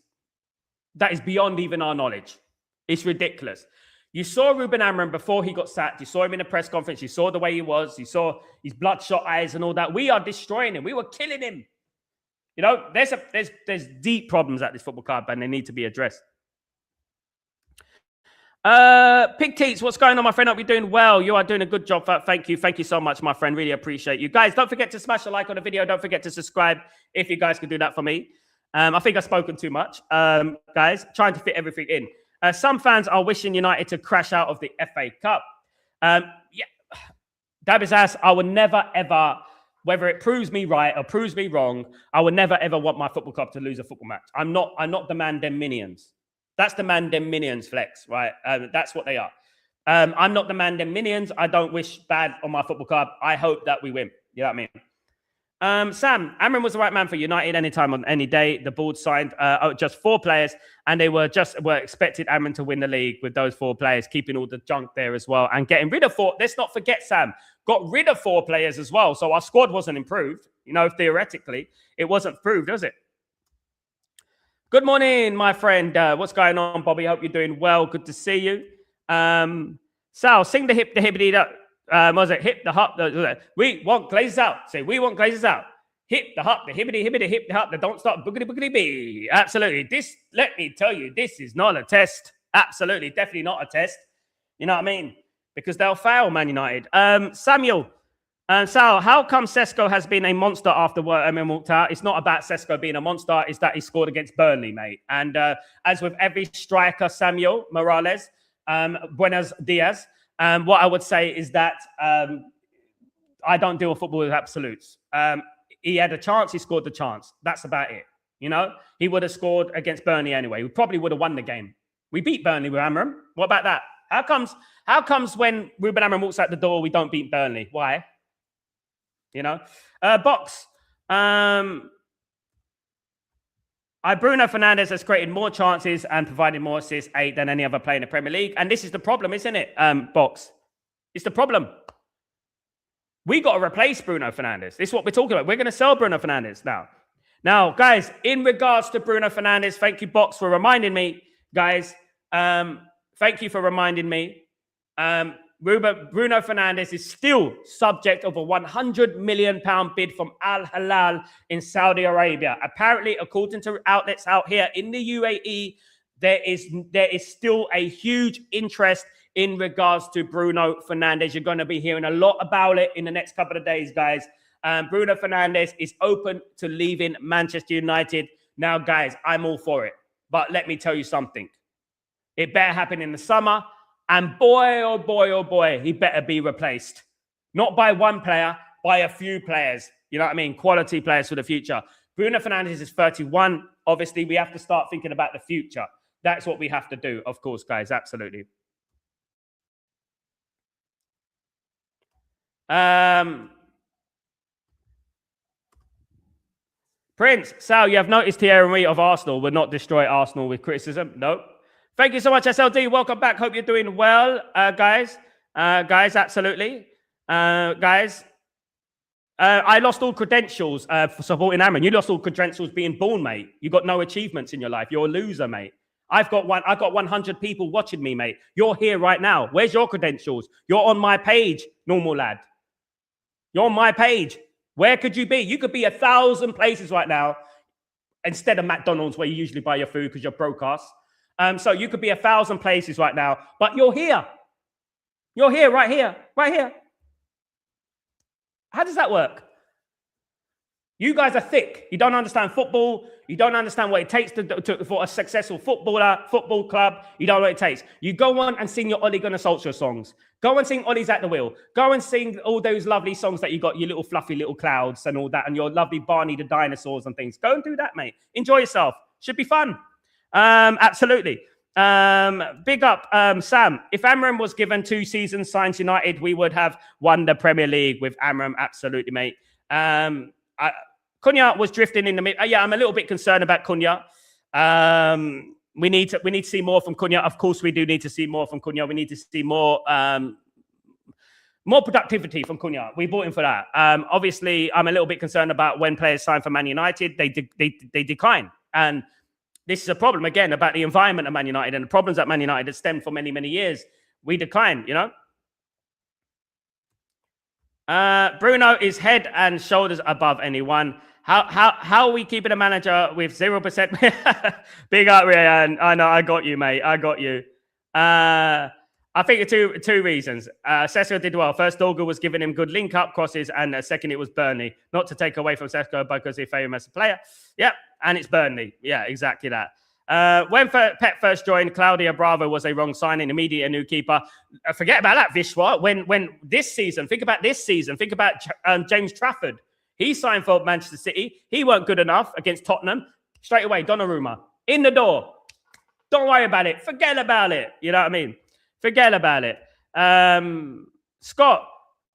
A: beyond even our knowledge. It's ridiculous. You saw Ruben Amorim before he got sacked. You saw him in a press conference. You saw the way he was. You saw his bloodshot eyes and all that. We are destroying him. We were killing him. There's deep problems at this football club and they need to be addressed. Pig Teats, what's going on, my friend? Hope you're doing well. You are doing a good job. Thank you so much, my friend. Really appreciate you guys. Don't forget to smash a like on the video. Don't forget to subscribe if you guys could do that for me. I think I've spoken too much, guys. Trying to fit everything in. Some fans are wishing United to crash out of the FA Cup. Davis asks, I would never ever, whether it proves me right or proves me wrong, I would never ever want my football club to lose a football match. I'm not the man them minions. That's the man them minions flex, right? That's what they are. I'm not the man them minions. I don't wish bad on my football club. I hope that we win. You know what I mean? Sam, Amorim was the right man for United anytime on any day. The board signed just 4 players, and they were expected Amorim to win the league with those 4 players, keeping all the junk there as well, and getting rid of 4. Let's not forget, Sam, got rid of 4 players as well. So our squad wasn't improved. Theoretically, it wasn't proved, was it? Good morning, my friend. What's going on, Bobby? Hope you're doing well. Good to see you. Sal, sing the hip, the hibbity, what was it? Hip, the hop. We want Glazers out. Say, we want Glazers out. Hip, the hop, the hibbity, hibbity, hip, the hop, the don't stop, boogity, boogity, bee. Absolutely. This, let me tell you, this is not a test. Absolutely. Definitely not a test. You know what I mean? Because they'll fail, Man United. Samuel. Sal, how come Sesko has been a monster after Emin walked out? It's not about Sesko being a monster. It's that he scored against Burnley, mate. And as with every striker, Samuel Morales, Buenos Dias, what I would say is that I don't deal with football with absolutes. He had a chance. He scored the chance. That's about it. He would have scored against Burnley anyway. We probably would have won the game. We beat Burnley with Amorim. What about that? How comes when Ruben Amorim walks out the door, we don't beat Burnley? Why? Box. Bruno Fernandes has created more chances and provided more assists, 8, than any other player in the Premier League. And this is the problem, isn't it, Box? It's the problem. We got to replace Bruno Fernandes. This is what we're talking about. We're going to sell Bruno Fernandes now. Now, guys, in regards to Bruno Fernandes, thank you, Box, for reminding me, guys. Thank you for reminding me. Bruno Fernandes is still subject of a £100 million bid from Al Hilal in Saudi Arabia. Apparently, according to outlets out here in the UAE, there is still a huge interest in regards to Bruno Fernandes. You're going to be hearing a lot about it in the next couple of days, guys. Bruno Fernandes is open to leaving Manchester United. Now, guys, I'm all for it. But let me tell you something. It better happen in the summer. And boy, oh boy, oh boy, he better be replaced. Not by one player, by a few players. You know what I mean? Quality players for the future. Bruno Fernandes is 31. Obviously, we have to start thinking about the future. That's what we have to do, of course, guys. Absolutely. Prince, Sal, you have noticed Thierry Henry of Arsenal would not destroy Arsenal with criticism? No. Thank you so much, SLD. Welcome back. Hope you're doing well, guys. Absolutely. Guys, I lost all credentials for supporting Amorim. You lost all credentials being born, mate. You got no achievements in your life. You're a loser, mate. I've got 100 people watching me, mate. You're here right now. Where's your credentials? You're on my page, normal lad. You're on my page. Where could you be? You could be 1,000 places right now instead of McDonald's, where you usually buy your food because you're broke ass. So you could be 1,000 places right now, but you're here. You're here, right here, right here. How does that work? You guys are thick. You don't understand football. You don't understand what it takes for a successful football club. You don't know what it takes. You go on and sing your Ole Gunnar Solskjaer songs. Go and sing Ollie's at the Wheel. Go and sing all those lovely songs that you got, your little fluffy little clouds and all that, and your lovely Barney the dinosaurs and things. Go and do that, mate. Enjoy yourself. Should be fun. Absolutely. Big up, Sam. If Amram was given 2 seasons, signs United, we would have won the Premier League with Amram. Absolutely, mate. Cunha was drifting in the mid. Yeah, I'm a little bit concerned about Cunha. We need to see more from Cunha. Of course, we do need to see more from Cunha. We need to see more productivity from Cunha. We bought him for that. Obviously, I'm a little bit concerned about when players sign for Man United, they decline. And this is a problem, again, about the environment of Man United and the problems at Man United that stemmed for many, many years. We decline, you know. Bruno is head and shoulders above anyone. How are we keeping a manager with 0%? Big up, Ryan. I know, I got you, mate. I got you. I think two reasons. Sesko did well. First, Dorgu was giving him good link-up crosses, and second, it was Burnley. Not to take away from Sesko because they favour him as a player. Yep, and it's Burnley. Yeah, exactly that. When Pep first joined, Claudia Bravo was a wrong signing. Immediately a new keeper. Forget about that, Vishwa. When this season, think about this season. Think about James Trafford. He signed for Manchester City. He weren't good enough against Tottenham. Straight away, Donnarumma. In the door. Don't worry about it. Forget about it. You know what I mean? Forget about it. Scott,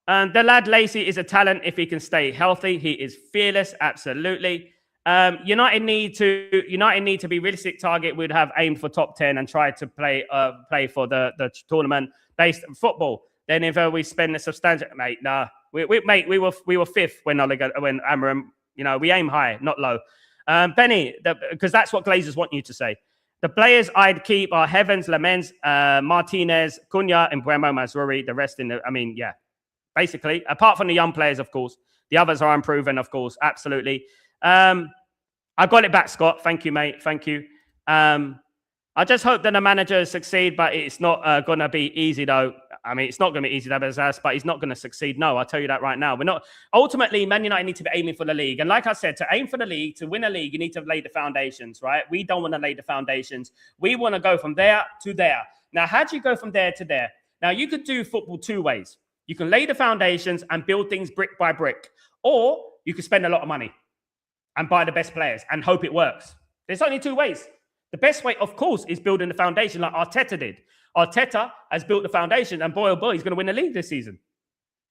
A: the lad Lacey is a talent if he can stay healthy. He is fearless, absolutely. United need to be realistic target. We'd have aimed for top 10 and tried to play for the tournament based on football. Then if we spend a substantial, mate, nah, we were fifth when Amram, you know, we aim high, not low. Benny, because that's what Glazers want you to say. The players I'd keep are Heavens, Lamens, Martinez, Cunha, and Bremo Mazruri. The rest yeah, basically, apart from the young players, of course, the others are unproven, of course, absolutely. I got it back, Scott. Thank you, mate. Thank you. I just hope that the managers succeed, but it's not going to be easy, though. I mean, it's not going to be easy, but he's not going to succeed. No, I'll tell you that right now. We're not. Ultimately, Man United need to be aiming for the league. And like I said, to aim for the league, to win a league, you need to lay the foundations, right? We don't want to lay the foundations. We want to go from there to there. Now, how do you go from there to there? Now, you could do football 2 ways. You can lay the foundations and build things brick by brick. Or you can spend a lot of money and buy the best players and hope it works. There's only 2 ways. The best way, of course, is building the foundation like Arteta did. Arteta has built the foundation, and boy, oh boy, he's going to win the league this season.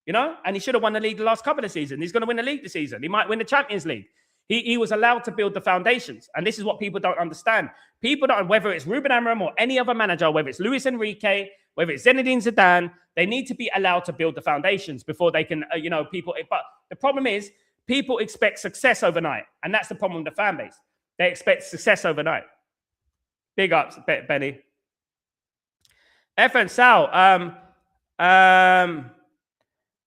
A: You know? And he should have won the league the last couple of seasons. He's going to win the league this season. He might win the Champions League. He was allowed to build the foundations. And this is what people don't understand. People don't, whether it's Ruben Amorim or any other manager, whether it's Luis Enrique, whether it's Zinedine Zidane, they need to be allowed to build the foundations before they can, people. But the problem is, people expect success overnight. And that's the problem with the fan base. They expect success overnight. Big ups, Benny. Efren, Sal.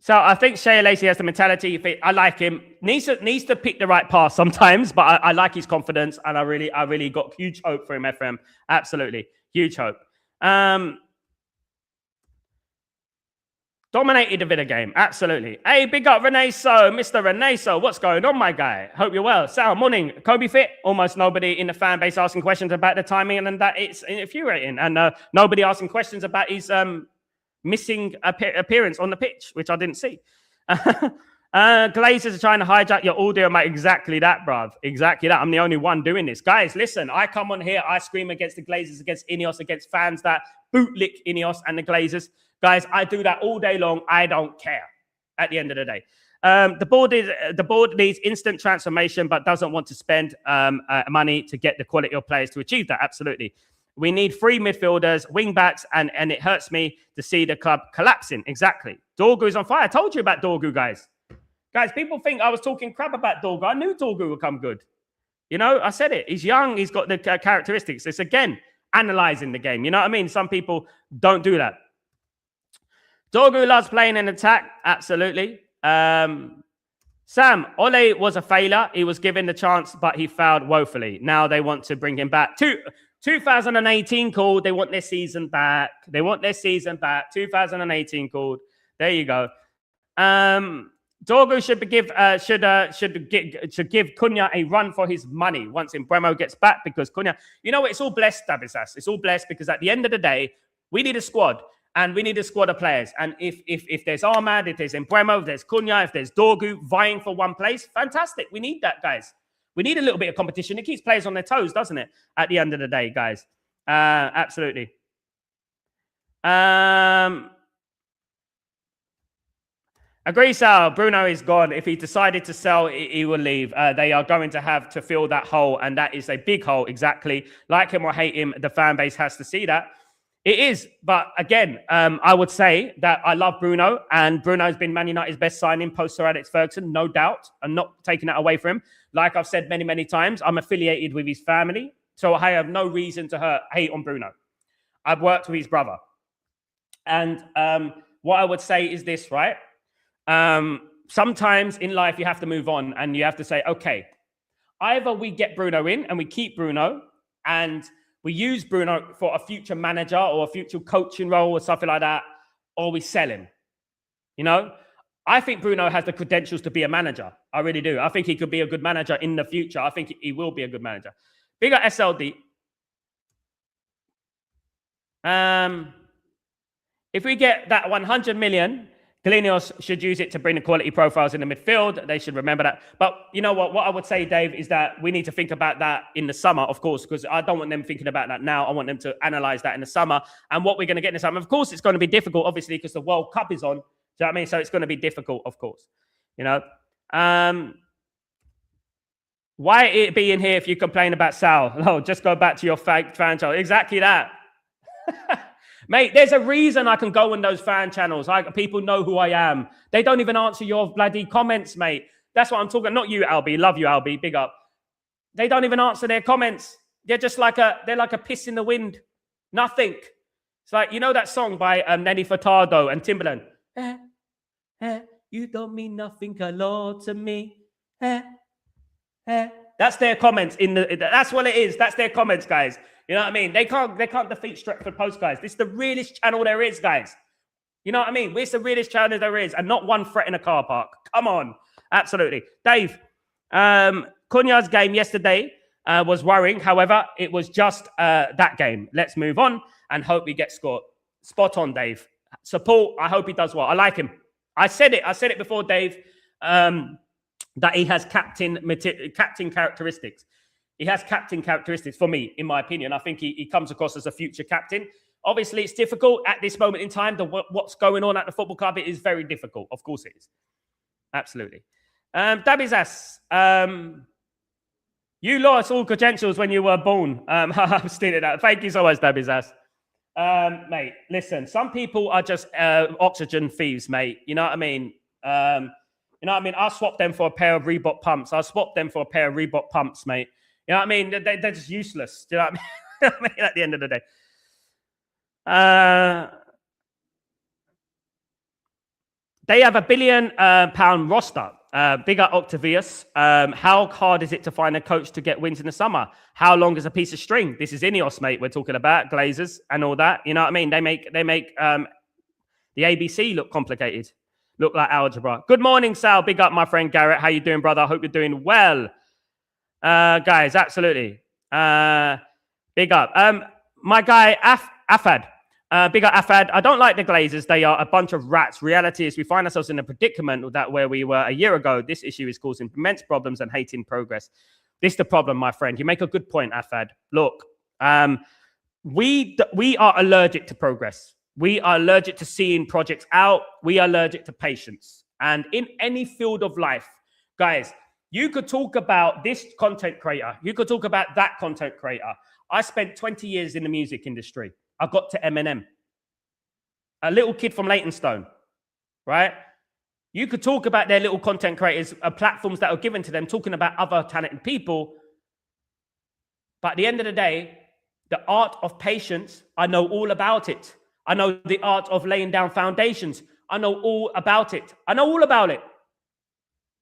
A: So I think Shea Lacey has the mentality. I like him. Needs to pick the right path sometimes, but I like his confidence, and I really got huge hope for him, Efren. Absolutely. Huge hope. Dominated the video game. Absolutely. Hey, big up Reneso, Mr. Reneso. What's going on, my guy? Hope you're well. Sal, morning. Kobe fit? Almost nobody in the fan base asking questions about the timing, and that it's infuriating. And nobody asking questions about his missing appearance on the pitch, which I didn't see. Glazers are trying to hijack your audio, mate. Exactly that, bruv. Exactly that. I'm the only one doing this. Guys, listen, I come on here, I scream against the Glazers, against Ineos, against fans that bootlick Ineos and the Glazers. Guys, I do that all day long. I don't care at the end of the day. The board needs instant transformation, but doesn't want to spend money to get the quality of players to achieve that. Absolutely. We need 3 midfielders, wing backs, and it hurts me to see the club collapsing. Exactly. Dorgu is on fire. I told you about Dorgu, guys. Guys, people think I was talking crap about Dorgu. I knew Dorgu would come good. You know, I said it. He's young. He's got the characteristics. It's, again, analyzing the game. You know what I mean? Some people don't do that. Dorgu loves playing in attack. Absolutely. Sam, Ole was a failure. He was given the chance, but he failed woefully. Now they want to bring him back. 2018 called. They want their season back. 2018 called. There you go. Dorgu should give Cunha a run for his money once Mbeumo gets back, because Cunha, you know, it's all blessed, Dabizas. It's all blessed because at the end of the day, we need a squad. And we need a squad of players. And if there's Ahmad, if there's Mbeumo, if there's Cunha, if there's Dorgu vying for one place, fantastic. We need that, guys. We need a little bit of competition. It keeps players on their toes, doesn't it? At the end of the day, guys. Absolutely. Agree, Sal. Bruno is gone. If he decided to sell, he will leave. They are going to have to fill that hole, and that is a big hole, exactly. Like him or hate him, the fan base has to see that. It is, but again, I would say that I love Bruno, and Bruno has been Man United's best signing post Sir Alex Ferguson, no doubt. I'm not taking that away from him. Like I've said many, many times, I'm affiliated with his family, so I have no reason to hate on Bruno. I've worked with his brother. And what I would say is this, right? Sometimes in life, you have to move on, and you have to say, okay, either we get Bruno in and we keep Bruno, and we use Bruno for a future manager or a future coaching role or something like that, or we sell him. You know, I think Bruno has the credentials to be a manager. I really do. I think he could be a good manager in the future. I think he will be a good manager. Big up SLD. If we get that 100 million, Galenios should use it to bring the quality profiles in the midfield. They should remember that. But you know what? What I would say, Dave, is that we need to think about that in the summer, of course, because I don't want them thinking about that now. I want them to analyze that in the summer and what we're going to get in the summer. Of course, it's going to be difficult, obviously, because the World Cup is on. Do you know what I mean? So it's going to be difficult, of course. You know, why it be in here if you complain about Sal? No, just go back to your franchise. Exactly that. Mate, there's a reason I can go on those fan channels. People know who I am. They don't even answer your bloody comments, mate. That's what I'm talking. Not you, Albie. Love you, Albie. Big up. They don't even answer their comments. They're just like a piss in the wind. Nothing. It's like, you know that song by Nelly Furtado and Timbaland? You don't mean nothing a lot to me. That's their comments. That's what it is. That's their comments, guys. You know what I mean? They can't defeat Stretford Post, guys. This is the realest channel there is, guys. You know what I mean? It's the realest channel there is, and not one threat in a car park. Come on. Absolutely. Dave, Cunha's game yesterday was worrying. However, it was just that game. Let's move on and hope he gets scored. Spot on, Dave. Support. I hope he does well. I like him. I said it before, Dave, that he has captain characteristics. He has captain characteristics for me, in my opinion. I think he comes across as a future captain. Obviously, it's difficult at this moment in time. What's going on at the football club, it is very difficult. Of course it is. Absolutely. Dabizas, you lost all credentials when you were born. I'm stealing that. Thank you so much, Dabizas. Mate, listen, some people are just oxygen thieves, mate. You know what I mean? You know what I mean? I'll swap them for a pair of Reebok pumps. I'll swap them for a pair of Reebok pumps, mate. You know what I mean? They're just useless. Do you know what I mean? At the end of the day. They have £1 billion roster. Bigger Octavius. How hard is it to find a coach to get wins in the summer? How long is a piece of string? This is Ineos, mate. We're talking about Glazers and all that. You know what I mean? They make the ABC look complicated. Look like algebra. Good morning, Sal. Big up, my friend Garrett. How you doing, brother? I hope you're doing well. Guys, absolutely. Big up. My guy, Afad. Big up, Afad. I don't like the Glazers. They are a bunch of rats. Reality is we find ourselves in a predicament that where we were a year ago. This issue is causing immense problems and hating progress. This is the problem, my friend. You make a good point, Afad. Look, we are allergic to progress. We are allergic to seeing projects out. We are allergic to patience. And in any field of life, guys, you could talk about this content creator. You could talk about that content creator. I spent 20 years in the music industry. I got to Eminem, a little kid from Leytonstone, right? You could talk about their little content creators, platforms that are given to them, talking about other talented people. But at the end of the day, the art of patience, I know all about it. I know the art of laying down foundations. I know all about it. I know all about it.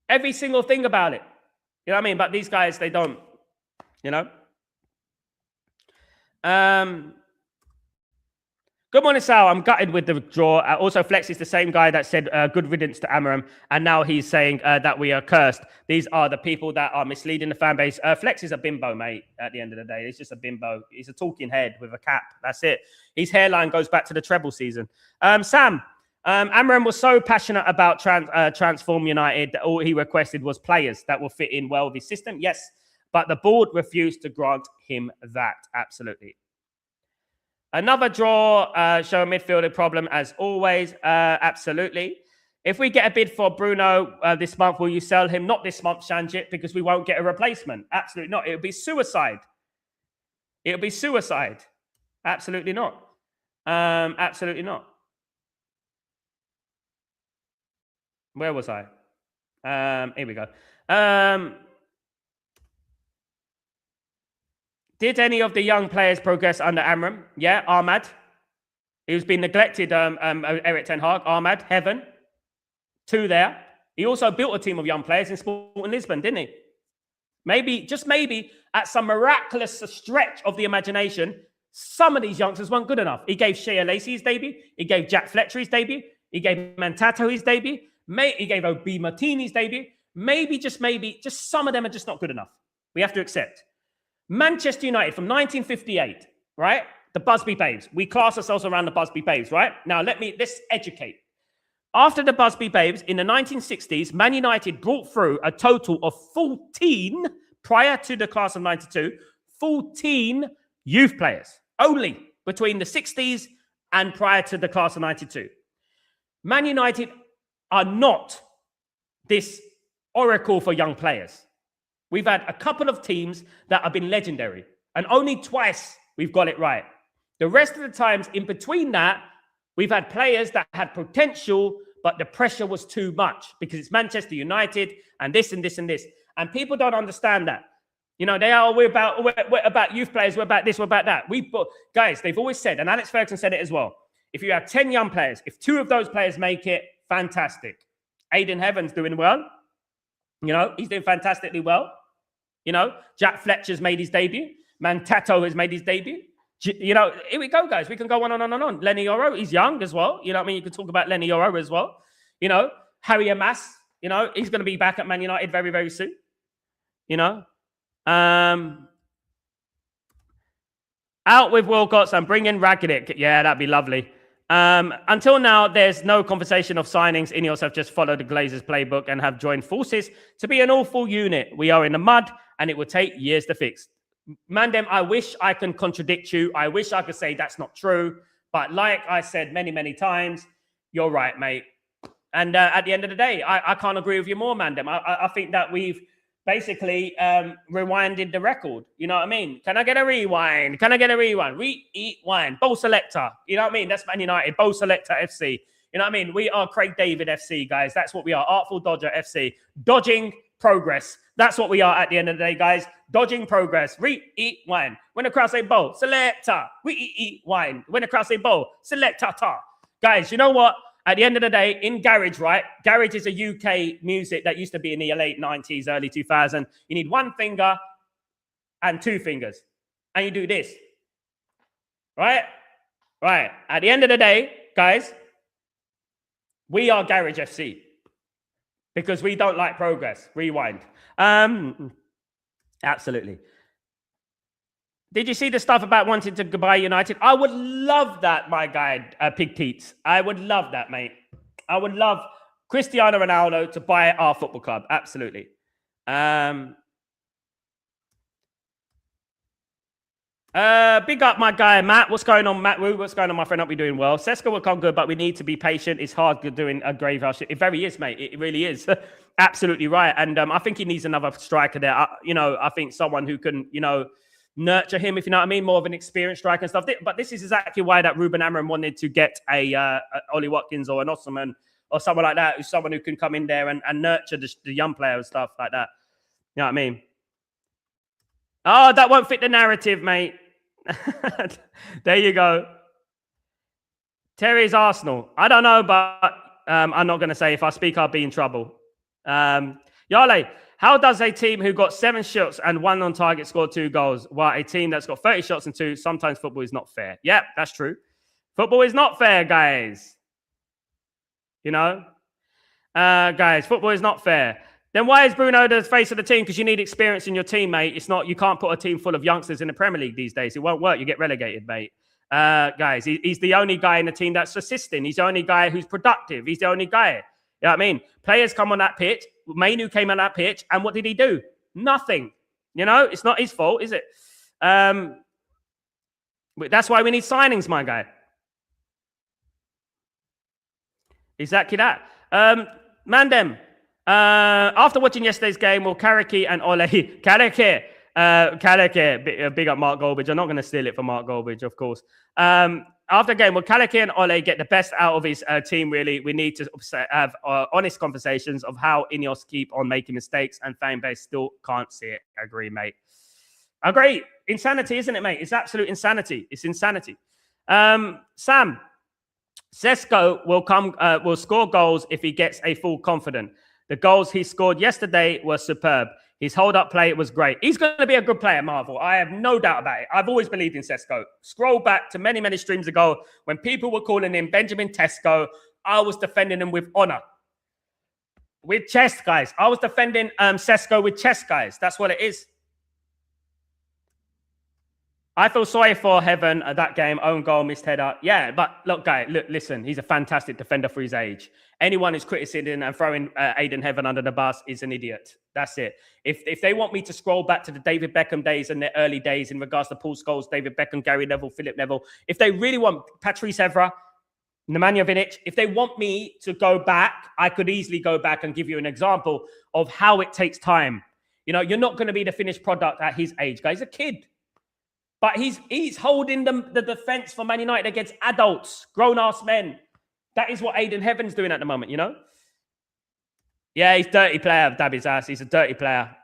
A: Every single thing about it. You know what I mean? But these guys, they don't, you know? Good morning, Sal. I'm gutted with the draw. Also, Flex is the same guy that said good riddance to Amaram, and now he's saying that we are cursed. These are the people that are misleading the fan base. Flex is a bimbo, mate, at the end of the day. He's just a bimbo. He's a talking head with a cap. That's it. His hairline goes back to the treble season. Sam, Amaram was so passionate about Transform United that all he requested was players that will fit in well with his system. Yes, but the board refused to grant him that. Absolutely. Another draw, show a midfielder problem as always. Absolutely. If we get a bid for Bruno this month, will you sell him? Not this month, Shanjit, because we won't get a replacement. Absolutely not. It would be suicide. It would be suicide. Absolutely not. Absolutely not. Where was I? Here we go. Did any of the young players progress under Amram? Yeah, Ahmad. He's been neglected, Eric Ten Hag. Ahmad, Heaven. 2 there. He also built a team of young players in Sporting Lisbon, didn't he? Maybe, just maybe, at some miraculous stretch of the imagination, some of these youngsters weren't good enough. He gave Shea Lacey his debut. He gave Jack Fletcher his debut. He gave Mantato his debut. He gave Obi Martini's debut. Maybe, just some of them are just not good enough. We have to accept. Manchester United from 1958, right? The Busby Babes. We class ourselves around the Busby Babes, right? Now, let's educate. After the Busby Babes, in the 1960s, Man United brought through a total of 14, prior to the class of 92, 14 youth players, only between the 60s and prior to the class of 92. Man United are not this oracle for young players. We've had a couple of teams that have been legendary, and only twice we've got it right. The rest of the times in between that, we've had players that had potential, but the pressure was too much because it's Manchester United and this and this and this. And people don't understand that. You know, we're about youth players, we're about this, we're about that. Guys, they've always said, and Alex Ferguson said it as well, if you have 10 young players, if 2 of those players make it, fantastic. Aiden Heaven's doing well. You know, he's doing fantastically well. You know, Jack Fletcher's made his debut. Mantato has made his debut. You know, here we go, guys. We can go on and on and on. Lenny Oro, he's young as well. You know what I mean? You can talk about Lenny Oro as well. You know, Harry Amas, you know, he's going to be back at Man United very, very soon. You know? Out with Wilcox and bring in Rakitic. Yeah, that'd be lovely. Until now, there's no conversation of signings. Ineos have just followed the Glazers playbook and have joined forces to be an awful unit. We are in the mud and it will take years to fix. Mandem, I wish I can contradict you. I wish I could say that's not true. But like I said many, many times, you're right, mate. And at the end of the day, I can't agree with you more, Mandem. I think that we've basically rewinded the record. You know what I mean? Can I get a rewind? Can I get a rewind? Rewind. Bow Selector. You know what I mean? That's Man United. Bow Selector FC. You know what I mean? We are Craig David FC, guys. That's what we are. Artful Dodger FC. Dodging progress. That's what we are at the end of the day, guys. Dodging progress. Rewind. When the crowd say Bow Selector. Rewind. When the crowd say Bow Selector. Guys, you know what? At the end of the day, in Garage, right? Garage is a UK music that used to be in the late 90s, early 2000s. You need 1 finger and 2 fingers. And you do this. Right? Right. At the end of the day, guys, we are Garage FC. Because we don't like progress. Rewind. Absolutely. Did you see the stuff about wanting to buy United? I would love that, my guy, Pig Teats. I would love that, mate. I would love Cristiano Ronaldo to buy our football club. Absolutely. Big up, my guy, Matt. What's going on, Matt Woo? What's going on, my friend? Hope you're doing well. Seska will come good, but we need to be patient. It's hard doing a graveyard shit. It very is, mate. It really is. Absolutely right. And I think he needs another striker there. I think someone who can, nurture him, if you know what I mean, more of an experienced striker and stuff. But this is exactly why that Ruben Amorim wanted to get a Ollie Watkins or an Osman or someone like that, who's someone who can come in there and nurture the young player and stuff like that. You know what I mean? Oh, that won't fit the narrative, mate. There you go. Terry's Arsenal. I don't know, but I'm not going to say. If I speak, I'll be in trouble. Yale, how does a team who got 7 shots and 1 on target score 2 goals, while a team that's got 30 shots and 2, sometimes football is not fair? Yep, that's true. Football is not fair, guys. You know? Guys, football is not fair. Then why is Bruno the face of the team? Because you need experience in your team, mate. It's not, you can't put a team full of youngsters in the Premier League these days. It won't work. You get relegated, mate. Guys, he's the only guy in the team that's assisting. He's the only guy who's productive. He's the only guy. You know what I mean? Players come on that pitch. Mainu came on that pitch, and what did he do? Nothing. You know, it's not his fault, is it? That's why we need signings, my guy. Exactly that. Mandem, after watching yesterday's game, will Karaki and Ole... Karake, big up Mark Goldbridge. I'm not going to steal it from Mark Goldbridge, of course. After the game, will Karake and Ole get the best out of his team, really? We need to have honest conversations of how Ineos keep on making mistakes, and fan base still can't see it. Agree, mate. Agree. Insanity, isn't it, mate? It's absolute insanity. It's insanity. Sam, Sesko will score goals if he gets a full confidence. The goals he scored yesterday were superb. His hold-up play was great. He's going to be a good player, Marvel. I have no doubt about it. I've always believed in Sesko. Scroll back to many, many streams ago when people were calling him Benjamin Tesco. I was defending him with honor. With chest, guys. I was defending Sesko with chest, guys. That's what it is. I feel sorry for Heaven at that game. Own goal, missed header. Yeah, but look, guy, listen. He's a fantastic defender for his age. Anyone who's criticizing and throwing Aiden Heaven under the bus is an idiot. That's it. If they want me to scroll back to the David Beckham days and the early days in regards to Paul Scholes, David Beckham, Gary Neville, Philip Neville, if they really want Patrice Evra, Nemanja Vidic, if they want me to go back, I could easily go back and give you an example of how it takes time. You know, you're not going to be the finished product at his age, guys. He's a kid. But he's holding the defense for Man United against adults, grown-ass men. That is what Aiden Heaven's doing at the moment, you know? Yeah, he's a dirty player, Dabby's ass. He's a dirty player.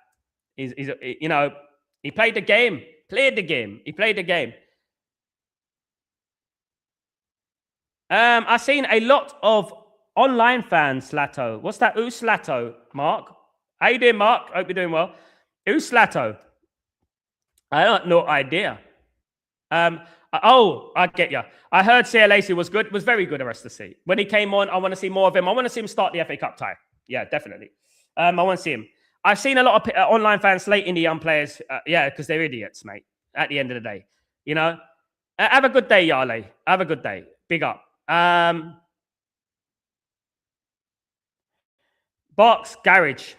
A: You know, he played the game. He played the game. I've seen a lot of online fans, Slato. What's that? Slato, Mark? How you doing, Mark? Hope you're doing well. Slato. I have no idea. I get you. I heard CLAC was good. Was very good, the rest to see. When he came on, I want to see more of him. I want to see him start the FA Cup tie. Yeah, definitely. I want to see him. I've seen a lot of online fans slating the young players. Yeah, because they're idiots, mate. At the end of the day. You know? Have a good day, Yale. Have a good day. Big up. Box, garage.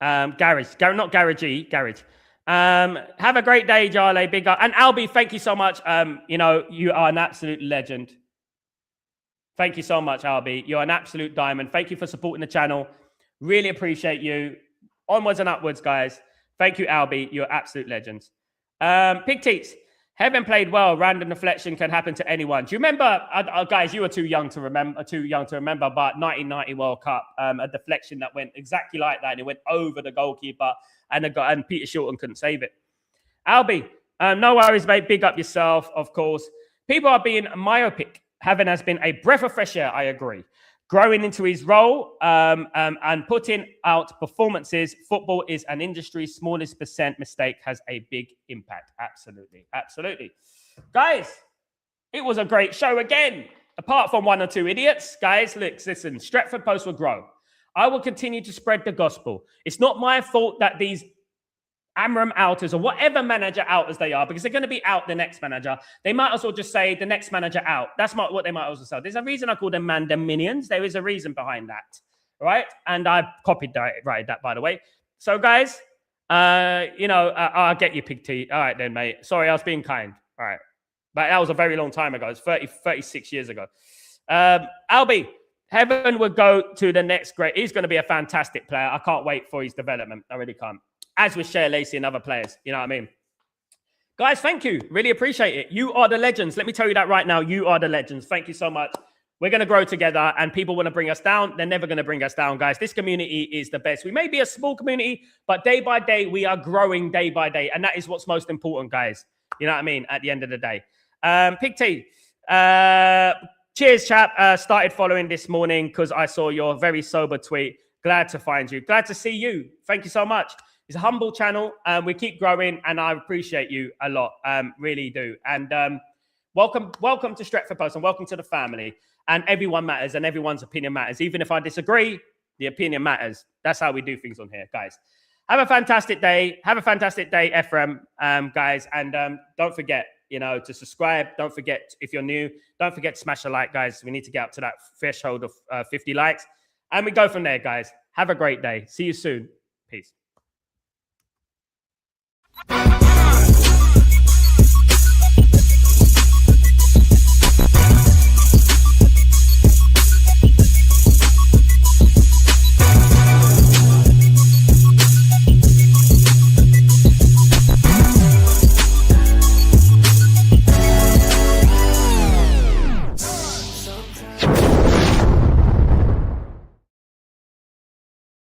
A: Not garagey, garage. Have a great day, Jale. Big up. And Albie, thank you so much. You know, you are an absolute legend. Thank you so much, Albie. You're an absolute diamond. Thank you for supporting the channel. Really appreciate you. Onwards and upwards, guys. Thank you, Albie. You're absolute legends. Pig Teats. Heaven played well. Random deflection can happen to anyone. Do you remember, guys? You were too young to remember. But 1990 World Cup, a deflection that went exactly like that, and it went over the goalkeeper, and Peter Shilton couldn't save it. Albie, no worries, mate. Big up yourself, of course. People are being myopic. Heaven has been a breath of fresh air. I agree. Growing into his role and putting out performances. Football is an industry's smallest % mistake has a big impact. Absolutely. Absolutely. Guys, it was a great show again. Apart from 1 or 2 idiots, guys, listen, Stretford Post will grow. I will continue to spread the gospel. It's not my fault that these Amram outers or whatever manager outers they are, because they're going to be out the next manager. They might as well just say the next manager out. That's what they might as well say. There's a reason I call them Mandem minions. There is a reason behind that, right? And I copied that, by the way. So, guys, you know, I'll get you, Pig T. All right, then, mate. Sorry, I was being kind. All right. But that was a very long time ago. It's 36 years ago. Albie, Heaven would go to the next great. He's going to be a fantastic player. I can't wait for his development. I really can't. As with Shea Lacey and other players. You know what I mean? Guys, thank you. Really appreciate it. You are the legends. Let me tell you that right now. You are the legends. Thank you so much. We're going to grow together, and people want to bring us down. They're never going to bring us down, guys. This community is the best. We may be a small community, but day by day, we are growing day by day. And that is what's most important, guys. You know what I mean? At the end of the day. Pig T. Cheers, chap. Started following this morning because I saw your very sober tweet. Glad to find you. Glad to see you. Thank you so much. It's a humble channel. We keep growing, and I appreciate you a lot. Really do. And welcome to Stretford Post, and welcome to the family. And everyone matters, and everyone's opinion matters. Even if I disagree, the opinion matters. That's how we do things on here, guys. Have a fantastic day. Have a fantastic day, Ephraim, guys. And don't forget, to subscribe. Don't forget, if you're new, don't forget to smash a like, guys. We need to get up to that threshold of 50 likes. And we go from there, guys. Have a great day. See you soon. Peace.